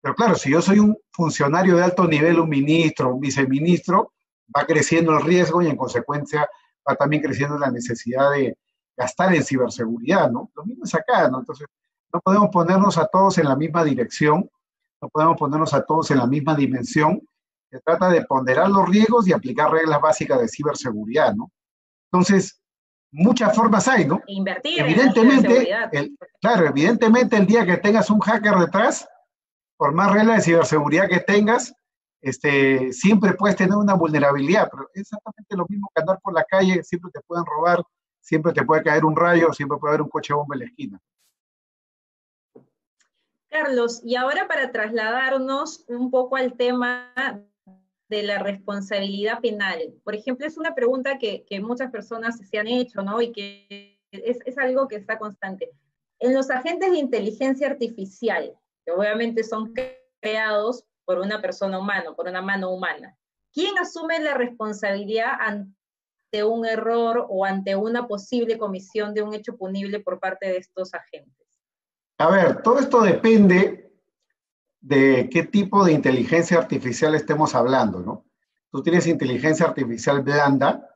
Pero claro, si yo soy un funcionario de alto nivel, un ministro, un viceministro, va creciendo el riesgo y en consecuencia va también creciendo la necesidad de gastar en ciberseguridad, ¿no? Lo mismo es acá, ¿no? Entonces, no podemos ponernos a todos en la misma dirección, no podemos ponernos a todos en la misma dimensión. Se trata de ponderar los riesgos y aplicar reglas básicas de ciberseguridad, ¿no? Entonces, muchas formas hay, ¿no? Invertir evidentemente, claro, evidentemente el día que tengas un hacker detrás, por más reglas de ciberseguridad que tengas, siempre puedes tener una vulnerabilidad, pero es exactamente lo mismo que andar por la calle, siempre te pueden robar, siempre te puede caer un rayo, siempre puede haber un coche bomba en la esquina. Carlos, y ahora para trasladarnos un poco al tema de la responsabilidad penal. Por ejemplo, es una pregunta que muchas personas se han hecho, ¿no? Y que es algo que está constante. En los agentes de inteligencia artificial, que obviamente son creados por una persona humana, por una mano humana, ¿quién asume la responsabilidad ante un error o ante una posible comisión de un hecho punible por parte de estos agentes? A ver, todo esto depende de qué tipo de inteligencia artificial estemos hablando, ¿no? Tú tienes inteligencia artificial blanda,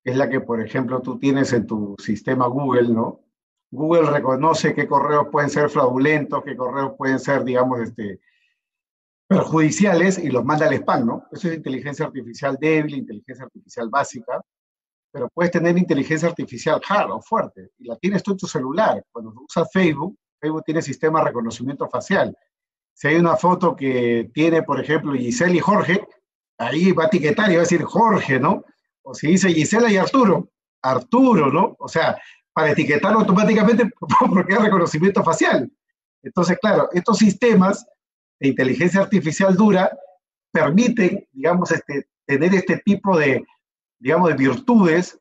que es la que, por ejemplo, tú tienes en tu sistema Google, ¿no? Google reconoce qué correos pueden ser fraudulentos, qué correos pueden ser, digamos, perjudiciales y los manda al spam, ¿no? Eso es inteligencia artificial débil, inteligencia artificial básica, pero puedes tener inteligencia artificial hard o fuerte, y la tienes tú en tu celular. Cuando usas Facebook, Facebook tiene sistema de reconocimiento facial. Si hay una foto que tiene, por ejemplo, Giselle y Jorge, ahí va a etiquetar y va a decir Jorge, ¿no? O si dice Gisela y Arturo, Arturo, ¿no? O sea, para etiquetarlo automáticamente porque es reconocimiento facial. Entonces, claro, estos sistemas de inteligencia artificial dura permiten, digamos, tener este tipo de, digamos, de virtudes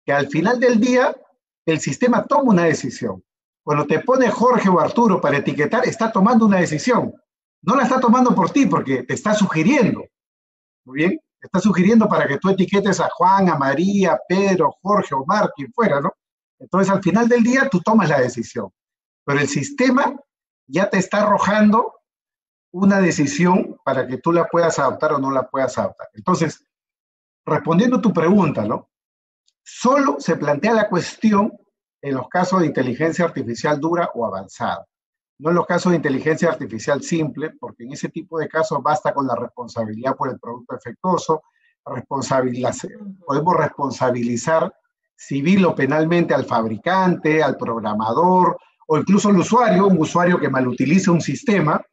que al final del día el sistema toma una decisión. Cuando te pone Jorge o Arturo para etiquetar, está tomando una decisión. No la está tomando por ti porque te está sugiriendo. Muy bien, te está sugiriendo para que tú etiquetes a Juan, a María, Pedro, Jorge, Omar, quien fuera, ¿no? Entonces, al final del día, tú tomas la decisión. Pero el sistema ya te está arrojando una decisión para que tú la puedas adoptar o no la puedas adoptar. Entonces, respondiendo a tu pregunta, ¿no? Solo se plantea la cuestión en los casos de inteligencia artificial dura o avanzada, no en los casos de inteligencia artificial simple, porque en ese tipo de casos basta con la responsabilidad por el producto defectuoso, podemos responsabilizar civil o penalmente al fabricante, al programador, o incluso al usuario, un usuario que malutilice un sistema.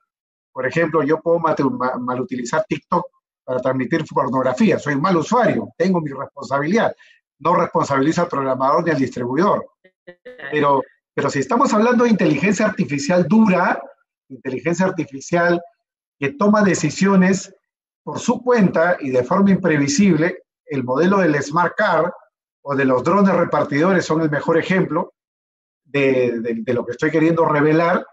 Por ejemplo, yo puedo malutilizar TikTok para transmitir pornografía, soy un mal usuario, tengo mi responsabilidad. No responsabiliza al programador ni al distribuidor. Pero si estamos hablando de inteligencia artificial dura, inteligencia artificial que toma decisiones por su cuenta y de forma imprevisible, el modelo del Smart Car o de los drones repartidores son el mejor ejemplo de lo que estoy queriendo revelar.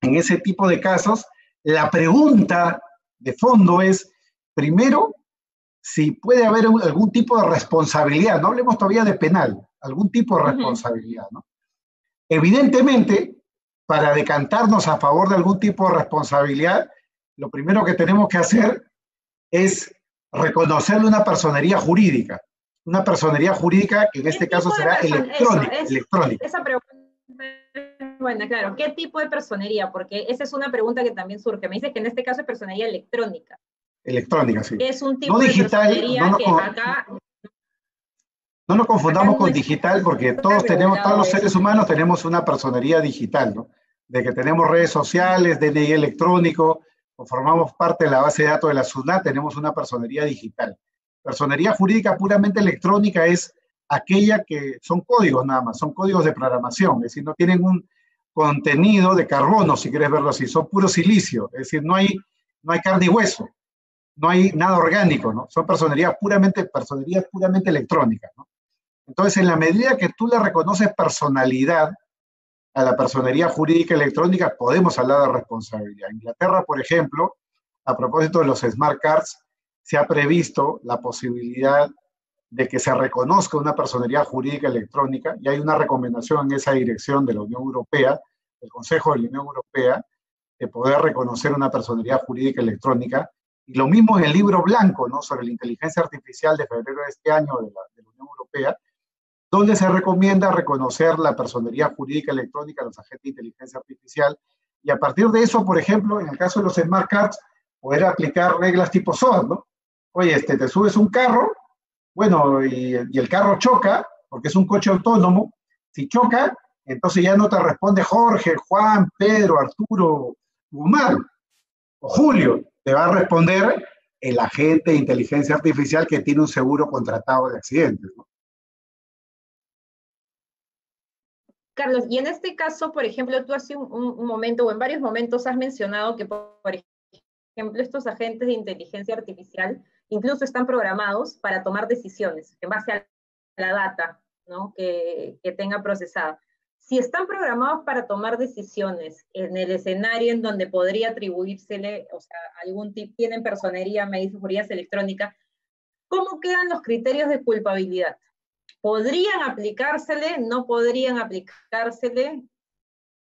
En ese tipo de casos, la pregunta de fondo es, primero, si puede haber algún tipo de responsabilidad, no hablemos todavía de penal, algún tipo de responsabilidad, ¿no? Evidentemente, para decantarnos a favor de algún tipo de responsabilidad, lo primero que tenemos que hacer es reconocerle una personería jurídica que en este caso será electrónica. Esa pregunta es buena, claro. ¿Qué tipo de personería? Porque esa es una pregunta que también surge. Me dice que en este caso es personería electrónica. Electrónica, sí. Es un tipo de personería que acá... No nos confundamos con digital, porque todos los seres humanos tenemos una personería digital, ¿no? De que tenemos redes sociales, DNI electrónico, o formamos parte de la base de datos de la SUNAT, tenemos una personería digital. Personería jurídica puramente electrónica es aquella que son códigos nada más, son códigos de programación, es decir, no tienen un contenido de carbono, si quieres verlo así, son puro silicio, es decir, no hay carne y hueso, no hay nada orgánico, ¿no? Son personerías puramente electrónicas, ¿no? Entonces, en la medida que tú le reconoces personalidad a la personería jurídica electrónica, podemos hablar de responsabilidad. En Inglaterra, por ejemplo, a propósito de los smart cards, se ha previsto la posibilidad de que se reconozca una personería jurídica electrónica, y hay una recomendación en esa dirección de la Unión Europea, del Consejo de la Unión Europea, de poder reconocer una personería jurídica electrónica. Y lo mismo en el libro blanco, ¿no?, sobre la inteligencia artificial de febrero de este año de la Unión Europea, donde se recomienda reconocer la personería jurídica electrónica a los agentes de inteligencia artificial, y a partir de eso, por ejemplo, en el caso de los smart cards, poder aplicar reglas tipo SOAT, ¿no? Oye, te subes un carro, bueno, y el carro choca, porque es un coche autónomo. Si choca, entonces ya no te responde Jorge, Juan, Pedro, Arturo, Omar o Julio, te va a responder el agente de inteligencia artificial que tiene un seguro contratado de accidentes, ¿no? Carlos, y en este caso, por ejemplo, tú hace un momento o en varios momentos has mencionado que, por ejemplo, estos agentes de inteligencia artificial incluso están programados para tomar decisiones en base a la data, ¿no?, que tenga procesada. Si están programados para tomar decisiones en el escenario en donde podría atribuírsele, o sea, algún tipo, tienen personería, me dice, seguridad electrónica, ¿cómo quedan los criterios de culpabilidad? ¿Podrían aplicársele? ¿No podrían aplicársele?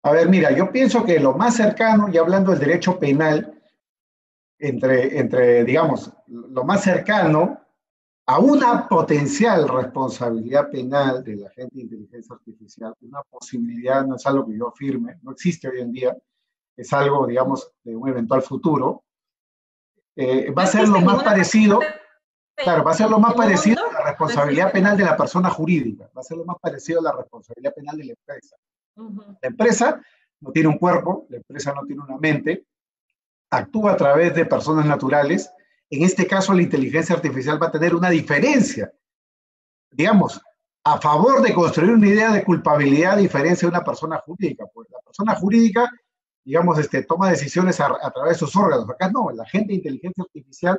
A ver, mira, yo pienso que lo más cercano, y hablando del derecho penal, digamos, lo más cercano a una potencial responsabilidad penal del agente de inteligencia artificial, una posibilidad, no es algo que yo afirme, no existe hoy en día, es algo, digamos, de un eventual futuro, va a ser lo más parecido. Claro, va a ser lo más parecido a la responsabilidad penal de la persona jurídica, va a ser lo más parecido a la responsabilidad penal de la empresa. La empresa no tiene un cuerpo, la empresa no tiene una mente, actúa a través de personas naturales. En este caso, la inteligencia artificial va a tener una diferencia. Digamos, a favor de construir una idea de culpabilidad a diferencia de una persona jurídica. Pues la persona jurídica, digamos, toma decisiones a través de sus órganos. Acá no, la gente de inteligencia artificial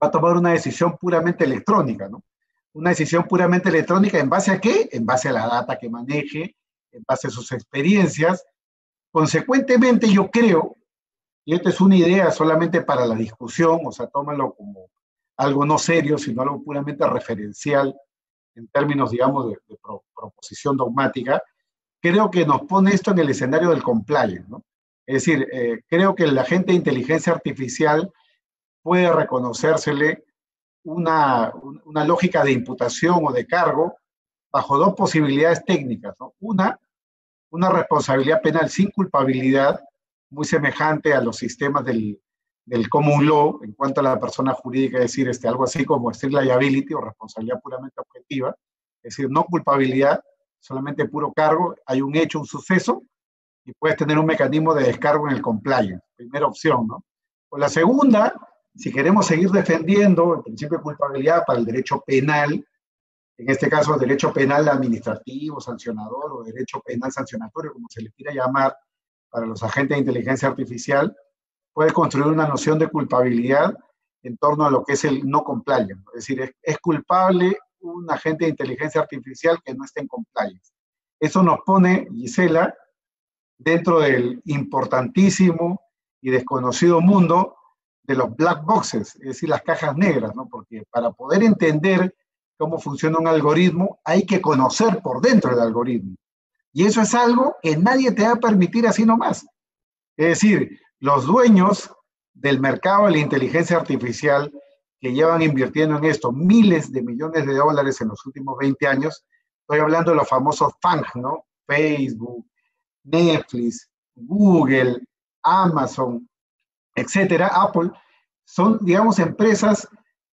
va a tomar una decisión puramente electrónica, ¿no? Una decisión puramente electrónica, ¿en base a qué? En base a la data que maneje, en base a sus experiencias. Consecuentemente, yo creo, y esta es una idea solamente para la discusión, o sea, tómalo como algo no serio, sino algo puramente referencial en términos, digamos, de proposición dogmática, creo que nos pone esto en el escenario del compliance, ¿no? Es decir, creo que el agente de inteligencia artificial puede reconocérsele una lógica de imputación o de cargo bajo dos posibilidades técnicas, ¿no? Una responsabilidad penal sin culpabilidad, muy semejante a los sistemas del common law en cuanto a la persona jurídica, es decir, algo así como strict liability o responsabilidad puramente objetiva, es decir, no culpabilidad, solamente puro cargo, hay un hecho, un suceso, y puedes tener un mecanismo de descargo en el compliance, primera opción, ¿no? O la segunda, si queremos seguir defendiendo el principio de culpabilidad para el derecho penal, en este caso derecho penal administrativo, sancionador o derecho penal sancionatorio, como se le quiera llamar, para los agentes de inteligencia artificial, puede construir una noción de culpabilidad en torno a lo que es el no compliance. Es decir, es culpable un agente de inteligencia artificial que no esté en compliance. Eso nos pone, Gisela, dentro del importantísimo y desconocido mundo de los black boxes, es decir, las cajas negras, ¿no? Porque para poder entender cómo funciona un algoritmo, hay que conocer por dentro el algoritmo. Y eso es algo que nadie te va a permitir así nomás. Es decir, los dueños del mercado de la inteligencia artificial que llevan invirtiendo en esto miles de millones de dólares en los últimos 20 años, estoy hablando de los famosos FANG, ¿no? Facebook, Netflix, Google, Amazon, etcétera, Apple, son, digamos, empresas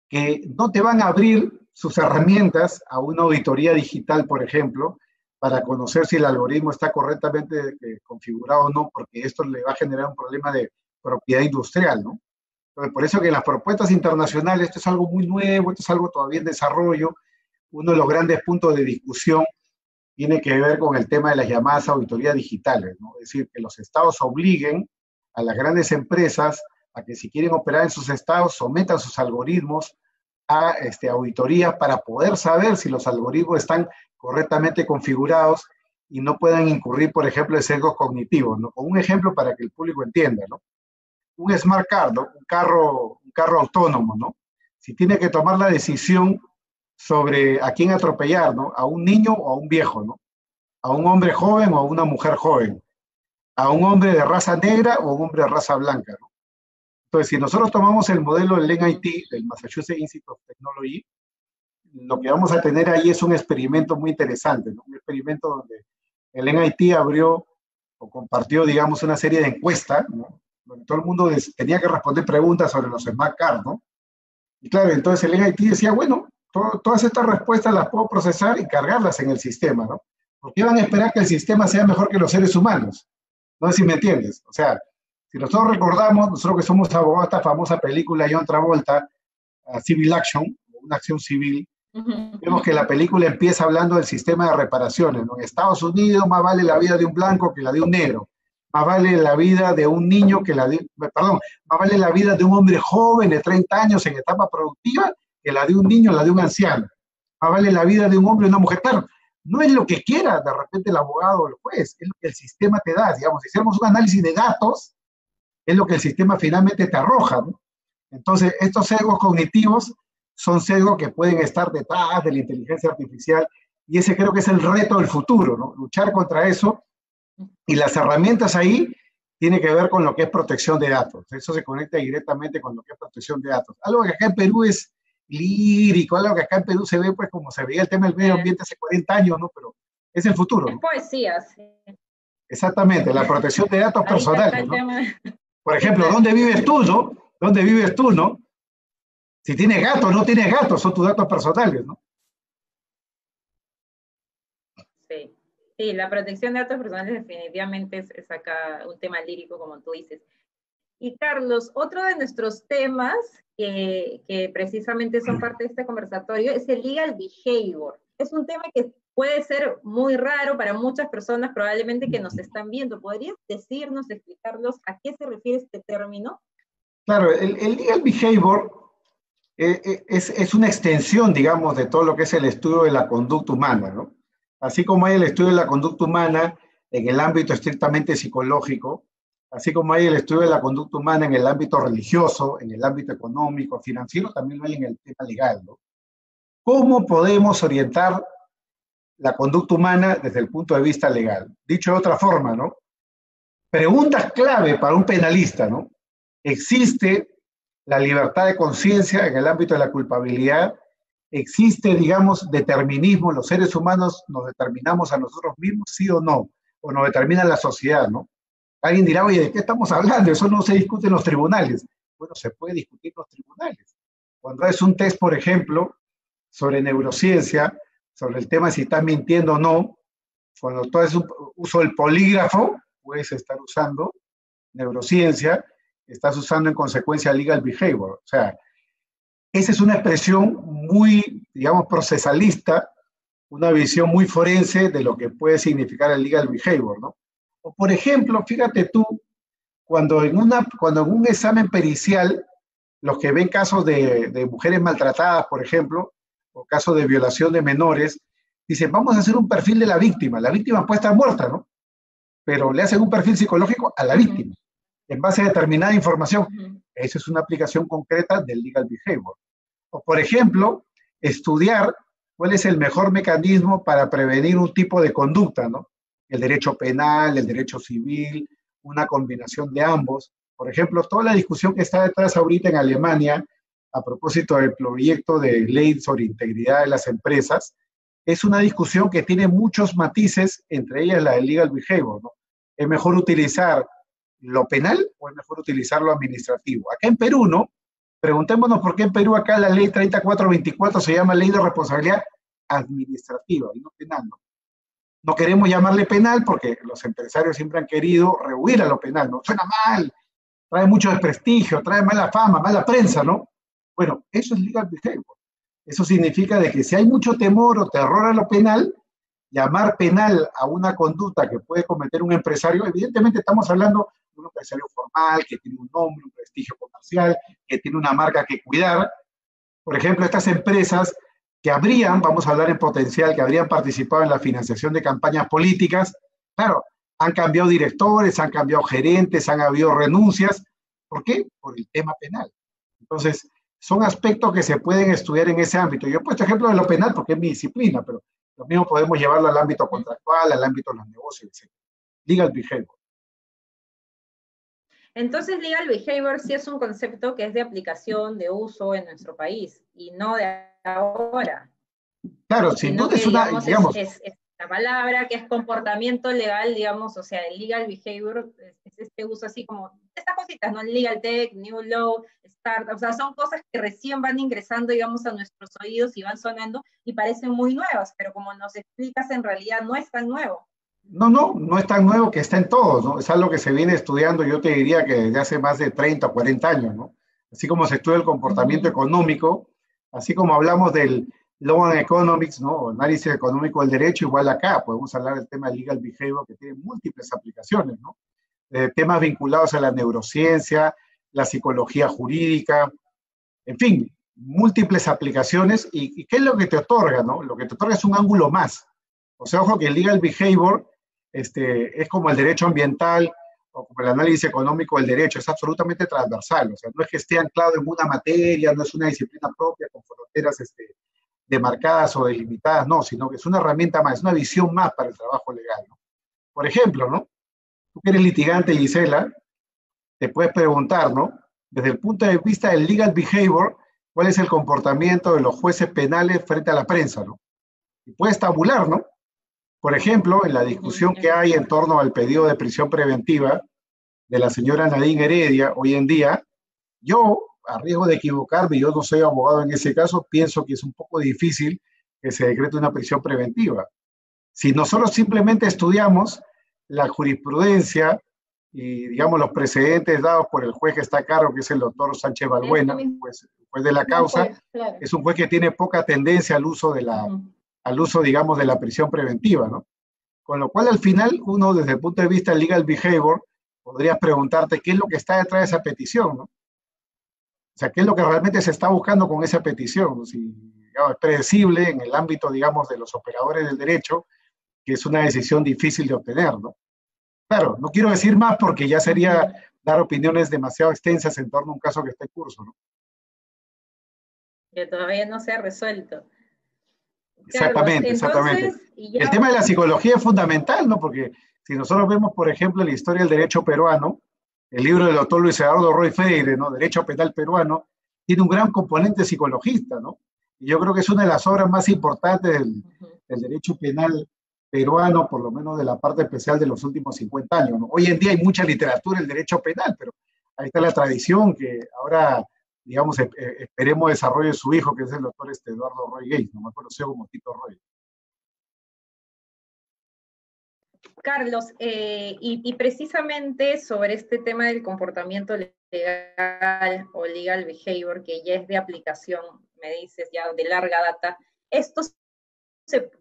que no te van a abrir sus herramientas a una auditoría digital, por ejemplo, para conocer si el algoritmo está correctamente configurado o no, porque esto le va a generar un problema de propiedad industrial, ¿no? Entonces, por eso que en las propuestas internacionales, esto es algo muy nuevo, esto es algo todavía en desarrollo, uno de los grandes puntos de discusión tiene que ver con el tema de las llamadas auditorías digitales, ¿no? Es decir, que los estados obliguen a las grandes empresas a que si quieren operar en sus estados, sometan sus algoritmos a auditorías para poder saber si los algoritmos están correctamente configurados y no puedan incurrir, por ejemplo, en sesgos cognitivos, ¿no? Con un ejemplo para que el público entienda, ¿no? Un smart car, ¿no? Un carro autónomo, ¿no? Si tiene que tomar la decisión sobre a quién atropellar, ¿no? A un niño o a un viejo, ¿no? A un hombre joven o a una mujer joven, a un hombre de raza negra o a un hombre de raza blanca, ¿no? Entonces, si nosotros tomamos el modelo del MIT, del Massachusetts Institute of Technology, lo que vamos a tener ahí es un experimento muy interesante, ¿no? Un experimento donde el MIT abrió o compartió, digamos, una serie de encuestas, ¿no? Donde todo el mundo tenía que responder preguntas sobre los smart cards, ¿no? Y claro, entonces el MIT decía, bueno, todas estas respuestas las puedo procesar y cargarlas en el sistema, ¿no? ¿Por qué van a esperar que el sistema sea mejor que los seres humanos? No sé si me entiendes. O sea, si nosotros recordamos, nosotros que somos abogados, esta famosa película John Travolta, Civil Action, una acción civil, vemos que la película empieza hablando del sistema de reparaciones, ¿no? En Estados Unidos más vale la vida de un blanco que la de un negro, más vale la vida de un niño que la de, perdón, más vale la vida de un hombre joven de 30 años en etapa productiva que la de un niño, la de un anciano, más vale la vida de un hombre y una mujer. Claro, no es lo que quiera de repente el abogado o el juez, es lo que el sistema te da. Digamos, si hacemos un análisis de datos, es lo que el sistema finalmente te arroja, ¿no? Entonces, estos sesgos cognitivos son sesgos que pueden estar detrás de la inteligencia artificial y ese creo que es el reto del futuro, ¿no? Luchar contra eso y las herramientas ahí tiene que ver con lo que es protección de datos. Eso se conecta directamente con lo que es protección de datos. Algo que acá en Perú es lírico, algo que acá en Perú se ve pues como se veía el tema del medio ambiente hace 40 años, ¿no? Pero es el futuro, ¿no? Es poesía, sí. Exactamente, la protección de datos personales, ¿no? Por ejemplo, ¿dónde vives tú, no? ¿Dónde vives tú, no? Si tienes gato o no tienes gato, son tus datos personales, ¿no? Sí, sí, la protección de datos personales definitivamente es acá un tema lírico, como tú dices. Y Carlos, otro de nuestros temas que precisamente son parte de este conversatorio es el legal behavior. es un tema que puede ser muy raro para muchas personas probablemente que nos están viendo. ¿Podrías decirnos, explicarnos a qué se refiere este término? Claro, el legal behavior es una extensión, digamos, de todo lo que es el estudio de la conducta humana, ¿no? Así como hay el estudio de la conducta humana en el ámbito estrictamente psicológico, así como hay el estudio de la conducta humana en el ámbito religioso, en el ámbito económico, financiero, también lo hay en el tema legal, ¿no? ¿Cómo podemos orientar la conducta humana desde el punto de vista legal? Dicho de otra forma, ¿no? Preguntas clave para un penalista, ¿no? ¿Existe la libertad de conciencia en el ámbito de la culpabilidad? ¿Existe, digamos, determinismo? ¿Los seres humanos nos determinamos a nosotros mismos, sí o no? ¿O nos determina la sociedad, no? Alguien dirá, oye, ¿de qué estamos hablando? Eso no se discute en los tribunales. Bueno, se puede discutir en los tribunales. Cuando es un test, por ejemplo, sobre neurociencia, sobre el tema de si estás mintiendo o no, cuando tú haces uso del polígrafo, puedes estar usando neurociencia, estás usando en consecuencia legal behavior. O sea, esa es una expresión muy, digamos, procesalista, una visión muy forense de lo que puede significar el legal behavior, ¿no? O por ejemplo, fíjate tú, cuando en un examen pericial, los que ven casos de mujeres maltratadas, por ejemplo, o casos de violación de menores, dicen, vamos a hacer un perfil de la víctima. La víctima puede estar muerta, ¿no? Pero le hacen un perfil psicológico a la víctima, en base a determinada información. Esa es una aplicación concreta del legal behavior. O, por ejemplo, estudiar cuál es el mejor mecanismo para prevenir un tipo de conducta, ¿no? El derecho penal, el derecho civil, una combinación de ambos. Por ejemplo, toda la discusión que está detrás ahorita en Alemania a propósito del proyecto de ley sobre integridad de las empresas, es una discusión que tiene muchos matices, entre ellas la del legal behavior, ¿no? ¿Es mejor utilizar lo penal o es mejor utilizar lo administrativo? Acá en Perú, ¿no? Preguntémonos por qué en Perú acá la ley 3424 se llama ley de responsabilidad administrativa y no penal, ¿no? No queremos llamarle penal porque los empresarios siempre han querido rehuir a lo penal, ¿no? Suena mal, trae mucho desprestigio, trae mala fama, mala prensa, ¿no? Bueno, eso es legal behavior. Eso significa de que si hay mucho temor o terror a lo penal, llamar penal a una conducta que puede cometer un empresario, evidentemente estamos hablando de un empresario formal, que tiene un nombre, un prestigio comercial, que tiene una marca que cuidar. Por ejemplo, estas empresas que habrían, vamos a hablar en potencial, que habrían participado en la financiación de campañas políticas, claro, han cambiado directores, han cambiado gerentes, han habido renuncias. ¿Por qué? Por el tema penal. Entonces, son aspectos que se pueden estudiar en ese ámbito. Yo he puesto ejemplo de lo penal porque es mi disciplina, pero lo mismo podemos llevarlo al ámbito contractual, al ámbito de los negocios, etc. Legal behavior. Entonces, legal behavior sí es un concepto que es de aplicación, de uso en nuestro país, y no de ahora. Claro, sin duda es una, digamos... Es la palabra que es comportamiento legal, digamos, o sea, el legal behavior es este uso así como, estas cositas, ¿no? Legal tech, new law, startup, o sea, son cosas que recién van ingresando, digamos, a nuestros oídos y van sonando y parecen muy nuevas, pero como nos explicas, en realidad no es tan nuevo. No es tan nuevo, que está en todos, ¿no? Es algo que se viene estudiando, yo te diría que desde hace más de 30 o 40 años, ¿no? Así como se estudia el comportamiento económico, así como hablamos del Law and Economics, ¿no? Análisis económico del derecho, igual acá podemos hablar del tema de legal behavior, que tiene múltiples aplicaciones, ¿no? Temas vinculados a la neurociencia, la psicología jurídica, en fin, múltiples aplicaciones. ¿Y qué es lo que te otorga, no? Lo que te otorga es un ángulo más. O sea, ojo que el legal behavior es como el derecho ambiental o como el análisis económico del derecho, es absolutamente transversal. O sea, no es que esté anclado en una materia, no es una disciplina propia con fronteras demarcadas o delimitadas, no, sino que es una herramienta más, es una visión más para el trabajo legal, ¿no? Por ejemplo, ¿no? Tú que eres litigante, Gisela, te puedes preguntar, ¿no? Desde el punto de vista del legal behavior, ¿cuál es el comportamiento de los jueces penales frente a la prensa, ¿no? Y puedes tabular, ¿no? Por ejemplo, en la discusión que hay en torno al pedido de prisión preventiva de la señora Nadine Heredia hoy en día, yo, a riesgo de equivocarme, yo no soy abogado en ese caso, pienso que es un poco difícil que se decrete una prisión preventiva. Si nosotros simplemente estudiamos la jurisprudencia y, digamos, los precedentes dados por el juez que está a cargo, que es el doctor Sánchez Balbuena, juez de la causa, es un juez que tiene poca tendencia al uso de la al uso, digamos, de la prisión preventiva, ¿no? Con lo cual, al final, uno, desde el punto de vista del legal behavior, podrías preguntarte qué es lo que está detrás de esa petición, ¿no? O sea, qué es lo que realmente se está buscando con esa petición. Si, digamos, es predecible en el ámbito, digamos, de los operadores del derecho, que es una decisión difícil de obtener, ¿no? Claro, no quiero decir más porque ya sería dar opiniones demasiado extensas en torno a un caso que está en curso, ¿no? Que todavía no se ha resuelto. Carlos, Exactamente, exactamente. entonces, El ya, tema de la psicología es fundamental, ¿no? Porque si nosotros vemos, por ejemplo, la historia del derecho peruano, el libro del doctor Luis Eduardo Roy Freire, ¿no? Derecho Penal Peruano, tiene un gran componente psicologista, ¿no? Y yo creo que es una de las obras más importantes del derecho penal peruano, por lo menos de la parte especial de los últimos 50 años, ¿no? Hoy en día hay mucha literatura en derecho penal, pero ahí está la tradición que ahora, digamos, esperemos desarrolle su hijo, que es el doctor Eduardo Roy Gates, no me conocido como Tito Roy. Carlos, y precisamente sobre este tema del comportamiento legal o legal behavior, que ya es de aplicación, me dices ya de larga data, esto se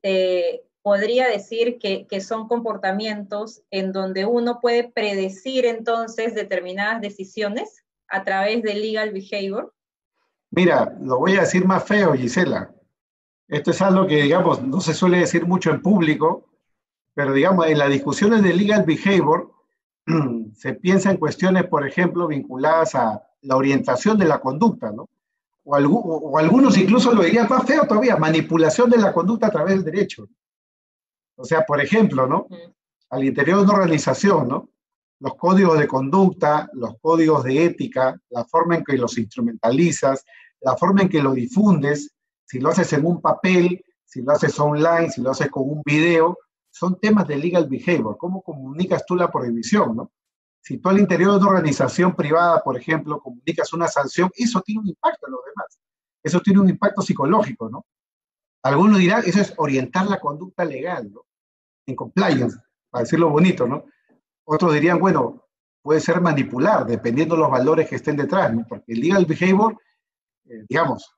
podría decir que son comportamientos en donde uno puede predecir entonces determinadas decisiones a través del legal behavior. Mira, lo voy a decir más feo, Gisela. Esto es algo que, digamos, no se suele decir mucho en público, pero, digamos, en las discusiones de legal behavior se piensa en cuestiones, por ejemplo, vinculadas a la orientación de la conducta, ¿no? O algunos incluso lo dirían más feo todavía, manipulación de la conducta a través del derecho. O sea, por ejemplo, ¿no? Al interior de una organización, ¿no? Los códigos de conducta, los códigos de ética, la forma en que los instrumentalizas, la forma en que lo difundes, si lo haces en un papel, si lo haces online, si lo haces con un video, son temas de legal behavior. ¿Cómo comunicas tú la prohibición, no? Si tú al interior de una organización privada, por ejemplo, comunicas una sanción, eso tiene un impacto en los demás. Eso tiene un impacto psicológico, ¿no? Algunos dirán, eso es orientar la conducta legal, ¿no? En compliance, para decirlo bonito, ¿no? Otros dirían, bueno, puede ser manipular, dependiendo de los valores que estén detrás, ¿no? Porque el legal behavior, digamos,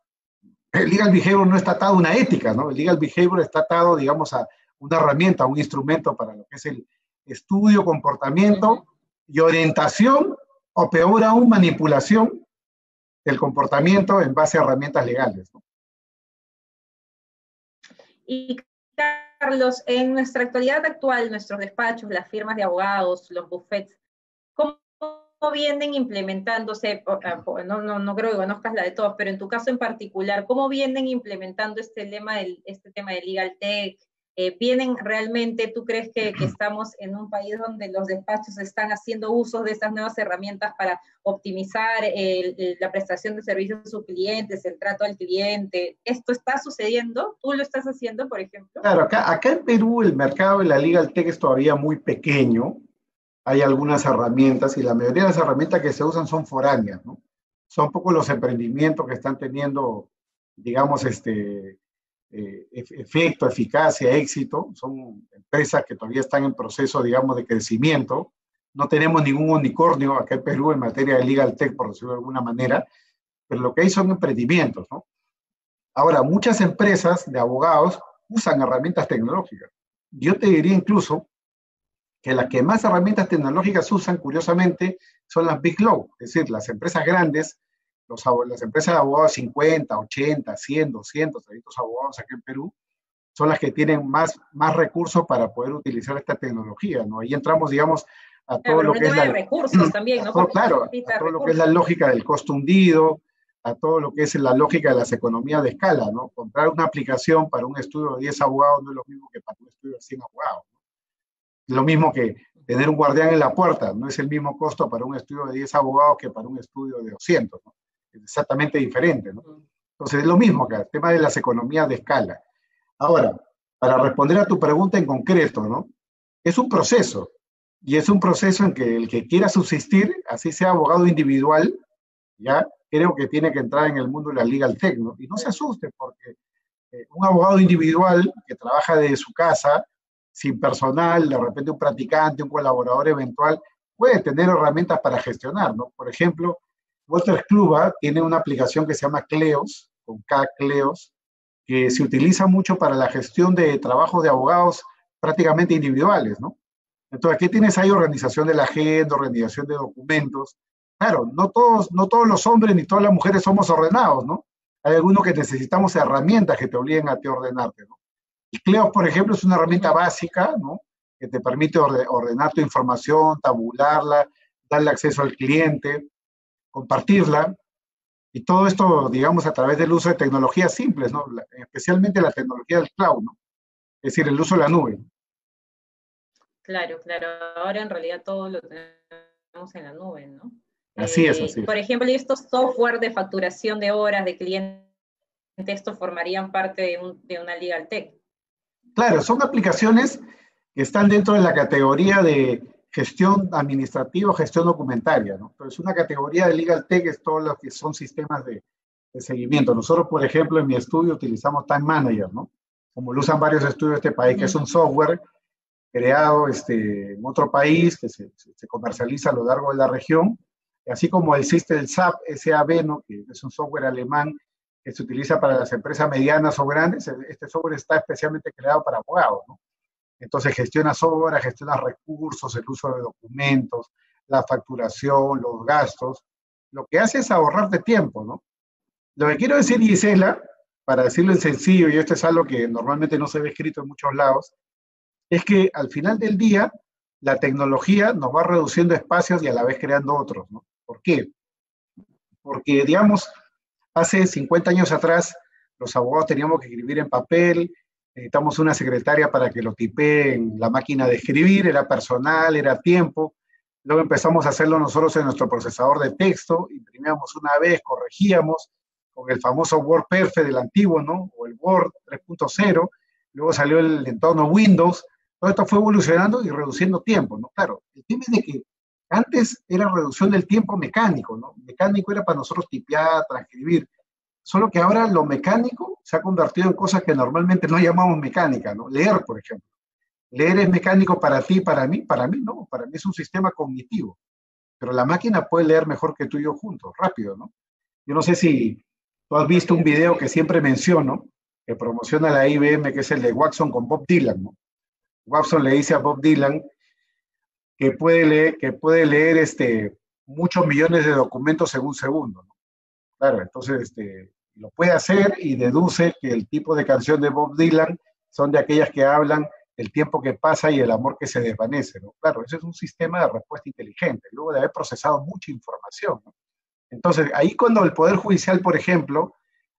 el legal behavior no está atado a una ética, ¿no? El legal behavior está atado, digamos, a una herramienta, a un instrumento para lo que es el estudio, comportamiento y orientación, o peor aún, manipulación del comportamiento en base a herramientas legales, ¿no? Y Carlos, en nuestra actualidad actual, nuestros despachos, las firmas de abogados, los bufetes, ¿cómo vienen implementándose? No creo que conozcas la de todos, pero en tu caso en particular, ¿cómo vienen implementando este tema de Legal Tech? ¿Vienen realmente, tú crees que estamos en un país donde los despachos están haciendo uso de estas nuevas herramientas para optimizar la prestación de servicios a sus clientes, el trato al cliente? ¿Esto está sucediendo? ¿Tú lo estás haciendo, por ejemplo? Claro, acá en Perú el mercado de la Legal Tech es todavía muy pequeño. Hay algunas herramientas y la mayoría de las herramientas que se usan son foráneas, ¿no? Son pocos los emprendimientos que están teniendo, digamos, efecto, eficacia, éxito. Son empresas que todavía están en proceso, digamos, de crecimiento. No tenemos ningún unicornio acá en Perú en materia de legal tech, por decirlo de alguna manera, pero lo que hay son emprendimientos, ¿no? Ahora, muchas empresas de abogados usan herramientas tecnológicas. Yo te diría incluso que las que más herramientas tecnológicas usan, curiosamente, son las Big Law, es decir, las empresas grandes, las empresas de abogados 50, 80, 100, 200, 300 abogados aquí en Perú, son las que tienen más recursos para poder utilizar esta tecnología, ¿no? Ahí entramos, digamos, a todo lo que es la... recursos también, ¿no? Claro, a todo lo que es la lógica del costo hundido, a todo lo que es la lógica de las economías de escala, ¿no? Comprar una aplicación para un estudio de 10 abogados no es lo mismo que para un estudio de 100 abogados, ¿no? Lo mismo que tener un guardián en la puerta, no es el mismo costo para un estudio de 10 abogados que para un estudio de 200, ¿no? Es exactamente diferente, ¿no? Entonces es lo mismo acá, el tema de las economías de escala. Ahora, para responder a tu pregunta en concreto, ¿no? Es un proceso, y es un proceso en que el que quiera subsistir, así sea abogado individual, ya creo que tiene que entrar en el mundo de la legal tech, ¿no? Y no se asuste, porque un abogado individual que trabaja desde su casa, sin personal, de repente un practicante, un colaborador eventual, puede tener herramientas para gestionar, ¿no? Por ejemplo, Walter Kluba tiene una aplicación que se llama Cleos, con K, Cleos, que se utiliza mucho para la gestión de trabajos de abogados prácticamente individuales, ¿no? Entonces, aquí tienes ahí organización de la agenda, organización de documentos. Claro, no todos los hombres ni todas las mujeres somos ordenados, ¿no? Hay algunos que necesitamos herramientas que te obliguen a ti a ordenarte, ¿no? Y Cleos, por ejemplo, es una herramienta básica, ¿no? Que te permite ordenar tu información, tabularla, darle acceso al cliente, compartirla, y todo esto, digamos, a través del uso de tecnologías simples, ¿no? Especialmente la tecnología del cloud, ¿no? Es decir, el uso de la nube. Claro, claro. Ahora en realidad todo lo tenemos en la nube, ¿no? Así es, así Por es. ejemplo, estos software de facturación de horas de clientes, estos formarían parte de una legal tech. Claro, son aplicaciones que están dentro de la categoría de gestión administrativa o gestión documentaria, ¿no? Entonces, una categoría de Legal Tech es todo lo que son sistemas de seguimiento. Nosotros, por ejemplo, en mi estudio utilizamos Time Manager, ¿no? Como lo usan varios estudios de este país, que es un software creado en otro país que se comercializa a lo largo de la región, así como existe el SAP SAB, ¿no? Que es un software alemán que se utiliza para las empresas medianas o grandes. Este software está especialmente creado para abogados, ¿no? Entonces gestionas obras, gestionas recursos, el uso de documentos, la facturación, los gastos. Lo que hace es ahorrarte tiempo, ¿no? Lo que quiero decir, Gisela, para decirlo en sencillo, y esto es algo que normalmente no se ve escrito en muchos lados, es que al final del día la tecnología nos va reduciendo espacios y a la vez creando otros, ¿no? ¿Por qué? Porque, digamos, hace 50 años atrás los abogados teníamos que escribir en papel, necesitamos una secretaria para que lo tipee en la máquina de escribir, era personal, era tiempo. Luego empezamos a hacerlo nosotros en nuestro procesador de texto, imprimíamos una vez, corregíamos con el famoso WordPerfect del antiguo, ¿no? O el Word 3.0. Luego salió el entorno Windows. Todo esto fue evolucionando y reduciendo tiempo, ¿no? Claro, el tema es de que antes era reducción del tiempo mecánico, ¿no? Mecánico era para nosotros tipear, transcribir. Solo que ahora lo mecánico se ha convertido en cosas que normalmente no llamamos mecánica, ¿no? Leer, por ejemplo. Leer es mecánico para ti, para mí no, para mí es un sistema cognitivo. Pero la máquina puede leer mejor que tú y yo juntos, rápido, ¿no? Yo no sé si tú has visto un video que siempre menciono, que promociona la IBM, que es el de Watson con Bob Dylan, ¿no? Watson le dice a Bob Dylan que puede leer muchos millones de documentos en un segundo, ¿no? Claro, entonces lo puede hacer y deduce que el tipo de canción de Bob Dylan son de aquellas que hablan el tiempo que pasa y el amor que se desvanece, ¿no? Claro, ese es un sistema de respuesta inteligente, luego de haber procesado mucha información, ¿no? Entonces, ahí cuando el Poder Judicial, por ejemplo,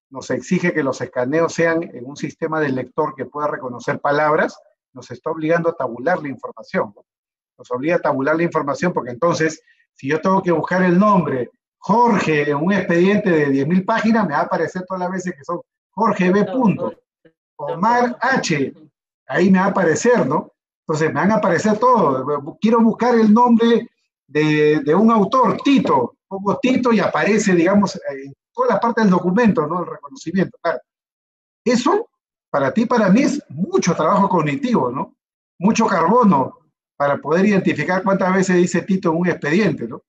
nos exige que los escaneos sean en un sistema de lector que pueda reconocer palabras, nos está obligando a tabular la información, ¿no? Nos obliga a tabular la información porque entonces, si yo tengo que buscar el nombre Jorge en un expediente de 10.000 páginas, me va a aparecer todas las veces que son Jorge B. Punto, Omar H. Ahí me va a aparecer, ¿no? Entonces me van a aparecer todos. Quiero buscar el nombre de un autor, Tito. Pongo Tito y aparece, digamos, en todas las partes del documento, ¿no? El reconocimiento, claro. Eso, para ti, para mí, es mucho trabajo cognitivo, ¿no? Mucho carbono para poder identificar cuántas veces dice Tito en un expediente, ¿no?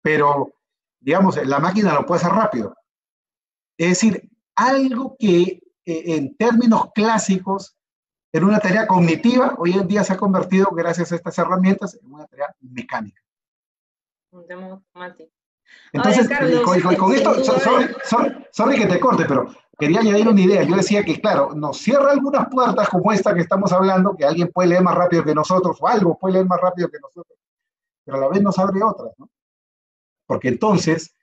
Pero, digamos, la máquina lo puede hacer rápido. Es decir, algo que en términos clásicos era una tarea cognitiva, hoy en día se ha convertido, gracias a estas herramientas, en una tarea mecánica. Un tema automático. Ahora, Entonces, Carlos, con sin esto, duda, sorry que te corte, pero quería añadir una idea. Yo decía que, claro, nos cierra algunas puertas como esta que estamos hablando, que alguien puede leer más rápido que nosotros, o algo puede leer más rápido que nosotros, pero a la vez nos abre otras, ¿no? Porque entonces,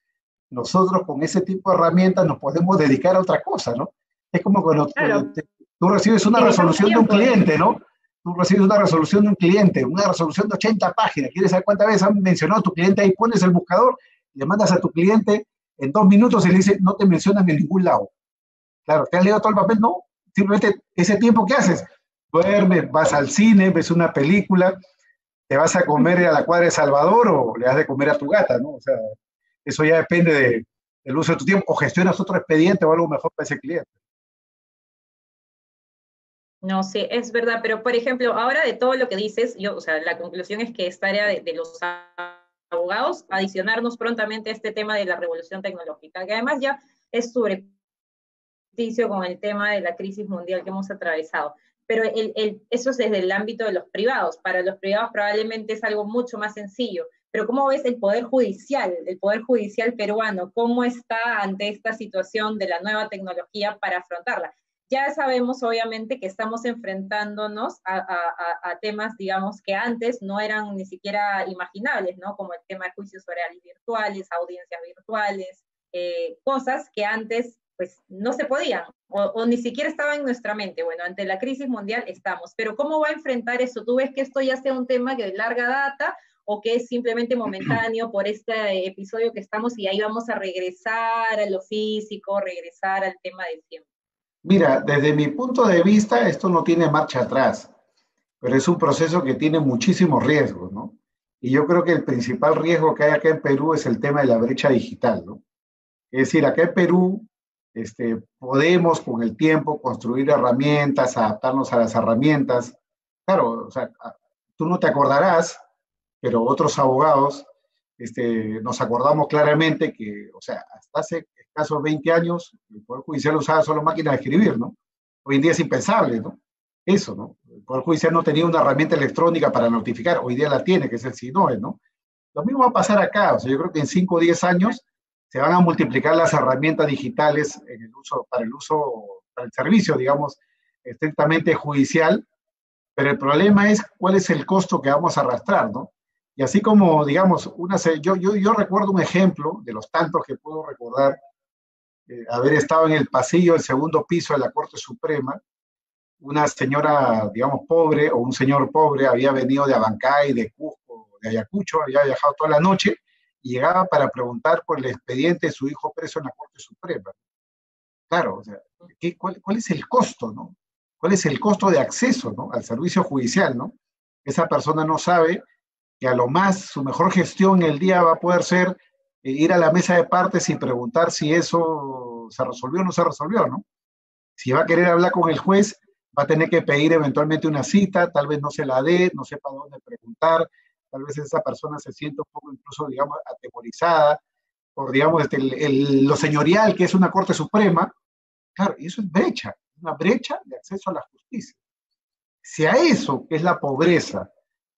nosotros con ese tipo de herramientas nos podemos dedicar a otra cosa, ¿no? Es como cuando claro, tú recibes una optimizamos resolución de un tiempo. cliente, ¿no? Tú recibes una resolución de un cliente, una resolución de 80 páginas, quieres saber cuántas veces han mencionado a tu cliente, ahí pones el buscador, le mandas a tu cliente en 2 minutos y le dices, no te mencionan en ningún lado. Claro, ¿te has leído todo el papel? No, simplemente ese tiempo que haces, duermes, vas al cine, ves una película, te vas a comer a la cuadra de Salvador o le das de comer a tu gata, ¿no? O sea, eso ya depende del uso de tu tiempo, o gestionas otro expediente o algo mejor para ese cliente. No, sí, es verdad, pero por ejemplo, ahora de todo lo que dices, yo, o sea, la conclusión es que esta área de los abogados, adicionarnos prontamente a este tema de la revolución tecnológica, que además ya es sobre ejercicio con el tema de la crisis mundial que hemos atravesado. Pero eso es desde el ámbito de los privados. Para los privados probablemente es algo mucho más sencillo. Pero ¿cómo ves el Poder Judicial peruano? ¿Cómo está ante esta situación de la nueva tecnología para afrontarla? Ya sabemos, obviamente, que estamos enfrentándonos a temas, digamos, que antes no eran ni siquiera imaginables, ¿no? Como el tema de juicios orales virtuales, audiencias virtuales, cosas que antes, pues, no se podían, o ni siquiera estaban en nuestra mente. Bueno, ante la crisis mundial estamos. Pero ¿cómo va a enfrentar eso? ¿Tú ves que esto ya sea un tema que de larga data, o que es simplemente momentáneo por este episodio que estamos y ahí vamos a regresar a lo físico, regresar al tema del tiempo? Mira, desde mi punto de vista, esto no tiene marcha atrás, pero es un proceso que tiene muchísimos riesgos, ¿no? Y yo creo que el principal riesgo que hay acá en Perú es el tema de la brecha digital, ¿no? Es decir, acá en Perú podemos con el tiempo construir herramientas, adaptarnos a las herramientas. Claro, o sea, tú no te acordarás, pero otros abogados nos acordamos claramente que, o sea, hasta hace escasos 20 años, el Poder Judicial usaba solo máquinas de escribir, ¿no? Hoy en día es impensable, ¿no? Eso, ¿no? El Poder Judicial no tenía una herramienta electrónica para notificar, hoy día la tiene, que es el SINOE, ¿no? Lo mismo va a pasar acá, o sea, yo creo que en 5 o 10 años se van a multiplicar las herramientas digitales en el uso, para el servicio, digamos, estrictamente judicial, pero el problema es cuál es el costo que vamos a arrastrar, ¿no? Y así como, digamos, yo recuerdo un ejemplo de los tantos que puedo recordar, haber estado en el pasillo del segundo piso de la Corte Suprema. Una señora, digamos, pobre, o un señor pobre, había venido de Abancay, de Cusco, de Ayacucho, había viajado toda la noche, y llegaba para preguntar por el expediente de su hijo preso en la Corte Suprema. Claro, o sea, ¿cuál es el costo, no? ¿Cuál es el costo de acceso, ¿no?, al servicio judicial, no? Esa persona no sabe que a lo más su mejor gestión en el día va a poder ser ir a la mesa de partes y preguntar si eso se resolvió o no se resolvió, ¿no? Si va a querer hablar con el juez, va a tener que pedir eventualmente una cita, tal vez no se la dé, no sepa dónde preguntar, tal vez esa persona se sienta un poco incluso, digamos, atemorizada por, digamos, lo señorial que es una Corte Suprema. Claro, y eso es brecha, una brecha de acceso a la justicia. Si a eso, que es la pobreza,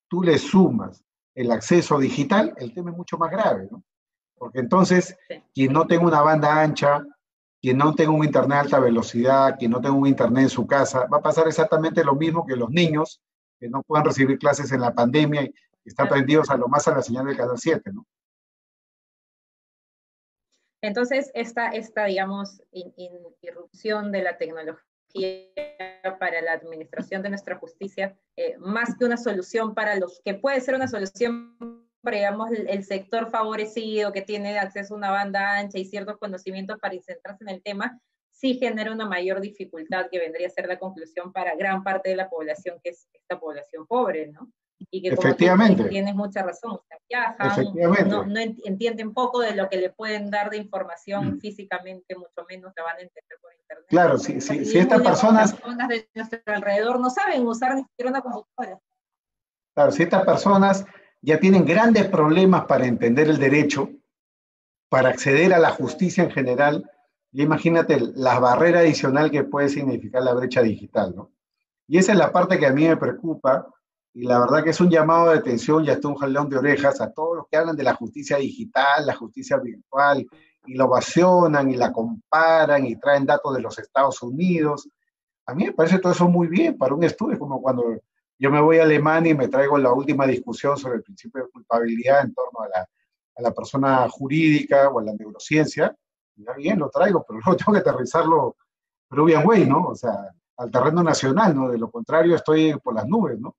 tú le sumas el acceso digital, el tema es mucho más grave, ¿no? Porque entonces, quien no tenga una banda ancha, quien no tenga un internet de alta velocidad, quien no tenga un internet en su casa, va a pasar exactamente lo mismo que los niños que no puedan recibir clases en la pandemia y están prendidos a lo más a la señal del canal 7, ¿no? Entonces, esta digamos, irrupción de la tecnología para la administración de nuestra justicia, más que una solución para los que puede ser una solución para, digamos, el sector favorecido que tiene acceso a una banda ancha y ciertos conocimientos para centrarse en el tema, sí genera una mayor dificultad que vendría a ser la conclusión para gran parte de la población, que es esta población pobre, ¿no? Y que, como tú tienes mucha razón, o sea, viajan, no entienden poco de lo que le pueden dar de información físicamente, mucho menos la van a entender por internet. Claro, si estas personas de nuestro alrededor no saben usar ni siquiera una computadora. Claro, si estas personas ya tienen grandes problemas para entender el derecho, para acceder a la justicia en general, y imagínate la barrera adicional que puede significar la brecha digital, ¿no? Y esa es la parte que a mí me preocupa, y la verdad que es un llamado de atención y hasta un jalón de orejas a todos los que hablan de la justicia digital, la justicia virtual, y lo ovacionan y la comparan y traen datos de los Estados Unidos. A mí me parece todo eso muy bien para un estudio, como cuando yo me voy a Alemania y me traigo la última discusión sobre el principio de culpabilidad en torno a la persona jurídica o a la neurociencia. Ya bien, lo traigo, pero luego tengo que aterrizarlo Peruvian Way, ¿no? O sea, al terreno nacional, ¿no? De lo contrario estoy por las nubes, ¿no?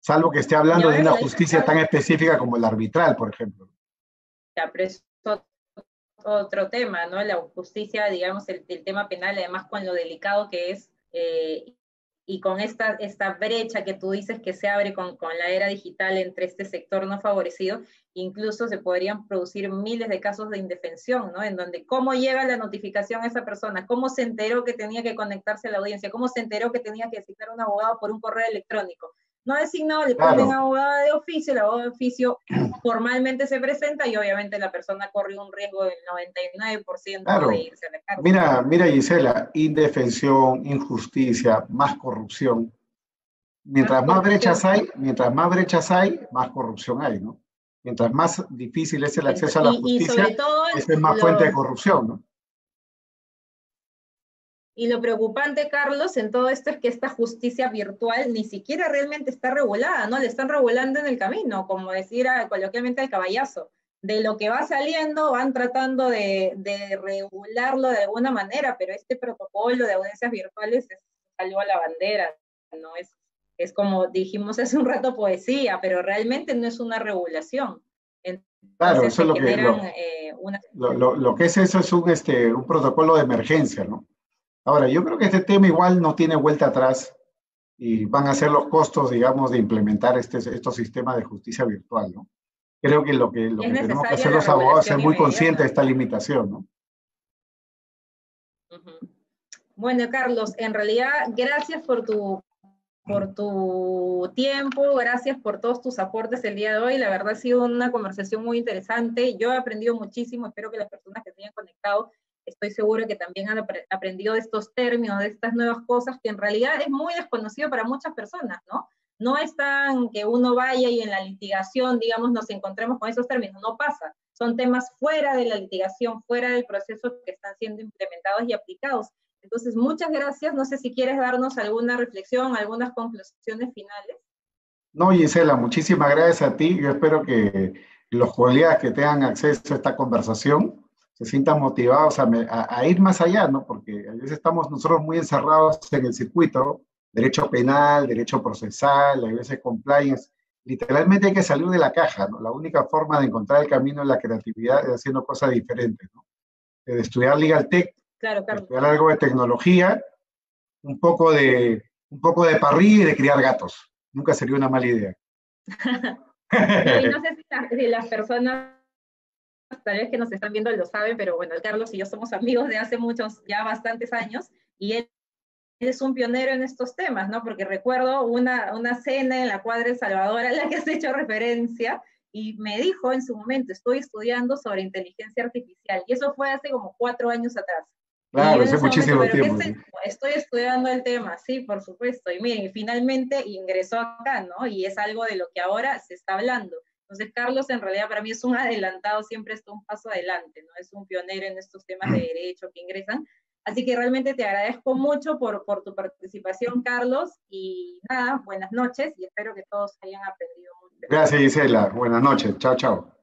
Salvo que esté hablando de una justicia tan específica como el arbitral, por ejemplo. Ya, pero es otro tema, ¿no? La justicia, digamos, el tema penal, además con lo delicado que es, y con esta brecha que tú dices que se abre con la era digital entre este sector no favorecido, incluso se podrían producir miles de casos de indefensión, ¿no? En donde cómo llega la notificación a esa persona, cómo se enteró que tenía que conectarse a la audiencia, cómo se enteró que tenía que citar a un abogado por un correo electrónico. no designado, le ponen Claro, abogado de oficio, el abogado de oficio formalmente se presenta y obviamente la persona corre un riesgo del 99% de claro. irse a la cárcel. Mira, Gisela, indefensión, injusticia, más corrupción. Más corrupción. Mientras más brechas hay, más corrupción hay, ¿no? Mientras más difícil es el acceso a la Y justicia, sobre todo esa es más fuente de corrupción, ¿no? y lo preocupante, Carlos, en todo esto es que esta justicia virtual ni siquiera realmente está regulada, ¿no? Le están regulando en el camino, como decir coloquialmente al caballazo. De lo que va saliendo van tratando de regularlo de alguna manera, pero este protocolo de audiencias virtuales salió a la bandera, ¿no? Es como dijimos hace un rato poesía, pero realmente no es una regulación. Claro, Entonces eso se es generan una... lo que es eso es un protocolo de emergencia, ¿no? Ahora, yo creo que este tema igual no tiene vuelta atrás y van a ser los costos, digamos, de implementar estos sistemas de justicia virtual, ¿no? Creo que lo Es que tenemos que necesaria hacer la los abogados es ser regulación muy conscientes de inmediata. esta limitación, ¿no? Uh-huh. Bueno, Carlos, en realidad, gracias por tu tiempo, gracias por todos tus aportes el día de hoy. La verdad ha sido una conversación muy interesante. Yo he aprendido muchísimo, espero que las personas que se hayan conectado, estoy seguro que también han aprendido de estos términos, de estas nuevas cosas, que en realidad es muy desconocido para muchas personas, ¿no? No es tan que uno vaya y en la litigación, digamos, nos encontremos con esos términos, no pasa. Son temas fuera de la litigación, fuera del proceso que están siendo implementados y aplicados. Entonces, muchas gracias. No sé si quieres darnos alguna reflexión, algunas conclusiones finales. No, Gisela, muchísimas gracias a ti. Yo espero que los colegas que tengan acceso a esta conversación se sientan motivados a ir más allá, ¿no? Porque a veces estamos nosotros muy encerrados en el circuito, derecho penal, derecho procesal, a veces compliance. Literalmente hay que salir de la caja, ¿no? La única forma de encontrar el camino en la creatividad es haciendo cosas diferentes, ¿no? De estudiar Legal Tech, Claro, de Carlos. estudiar algo de tecnología, un poco de parrilla y de criar gatos. Nunca sería una mala idea. No, y no sé si las personas tal vez que nos están viendo lo saben, pero bueno, Carlos y yo somos amigos de hace muchos, ya bastantes años, y él es un pionero en estos temas, ¿no? Porque recuerdo una cena en la cuadra El Salvador a la que has hecho referencia, y me dijo en su momento, estoy estudiando sobre inteligencia artificial, y eso fue hace como 4 años atrás. Y Claro, yo en hace ese momento, muchísimo ¿pero qué tiempo. es Sí. esto? Estoy estudiando el tema, sí, por supuesto. Y miren, finalmente ingresó acá, ¿no? Y es algo de lo que ahora se está hablando. Entonces, Carlos, en realidad para mí es un adelantado, siempre está un paso adelante, ¿no? Es un pionero en estos temas de derecho que ingresan. Así que realmente te agradezco mucho por tu participación, Carlos. Y nada, buenas noches y espero que todos hayan aprendido mucho. Gracias, Gisela. Buenas noches. Chao, chao.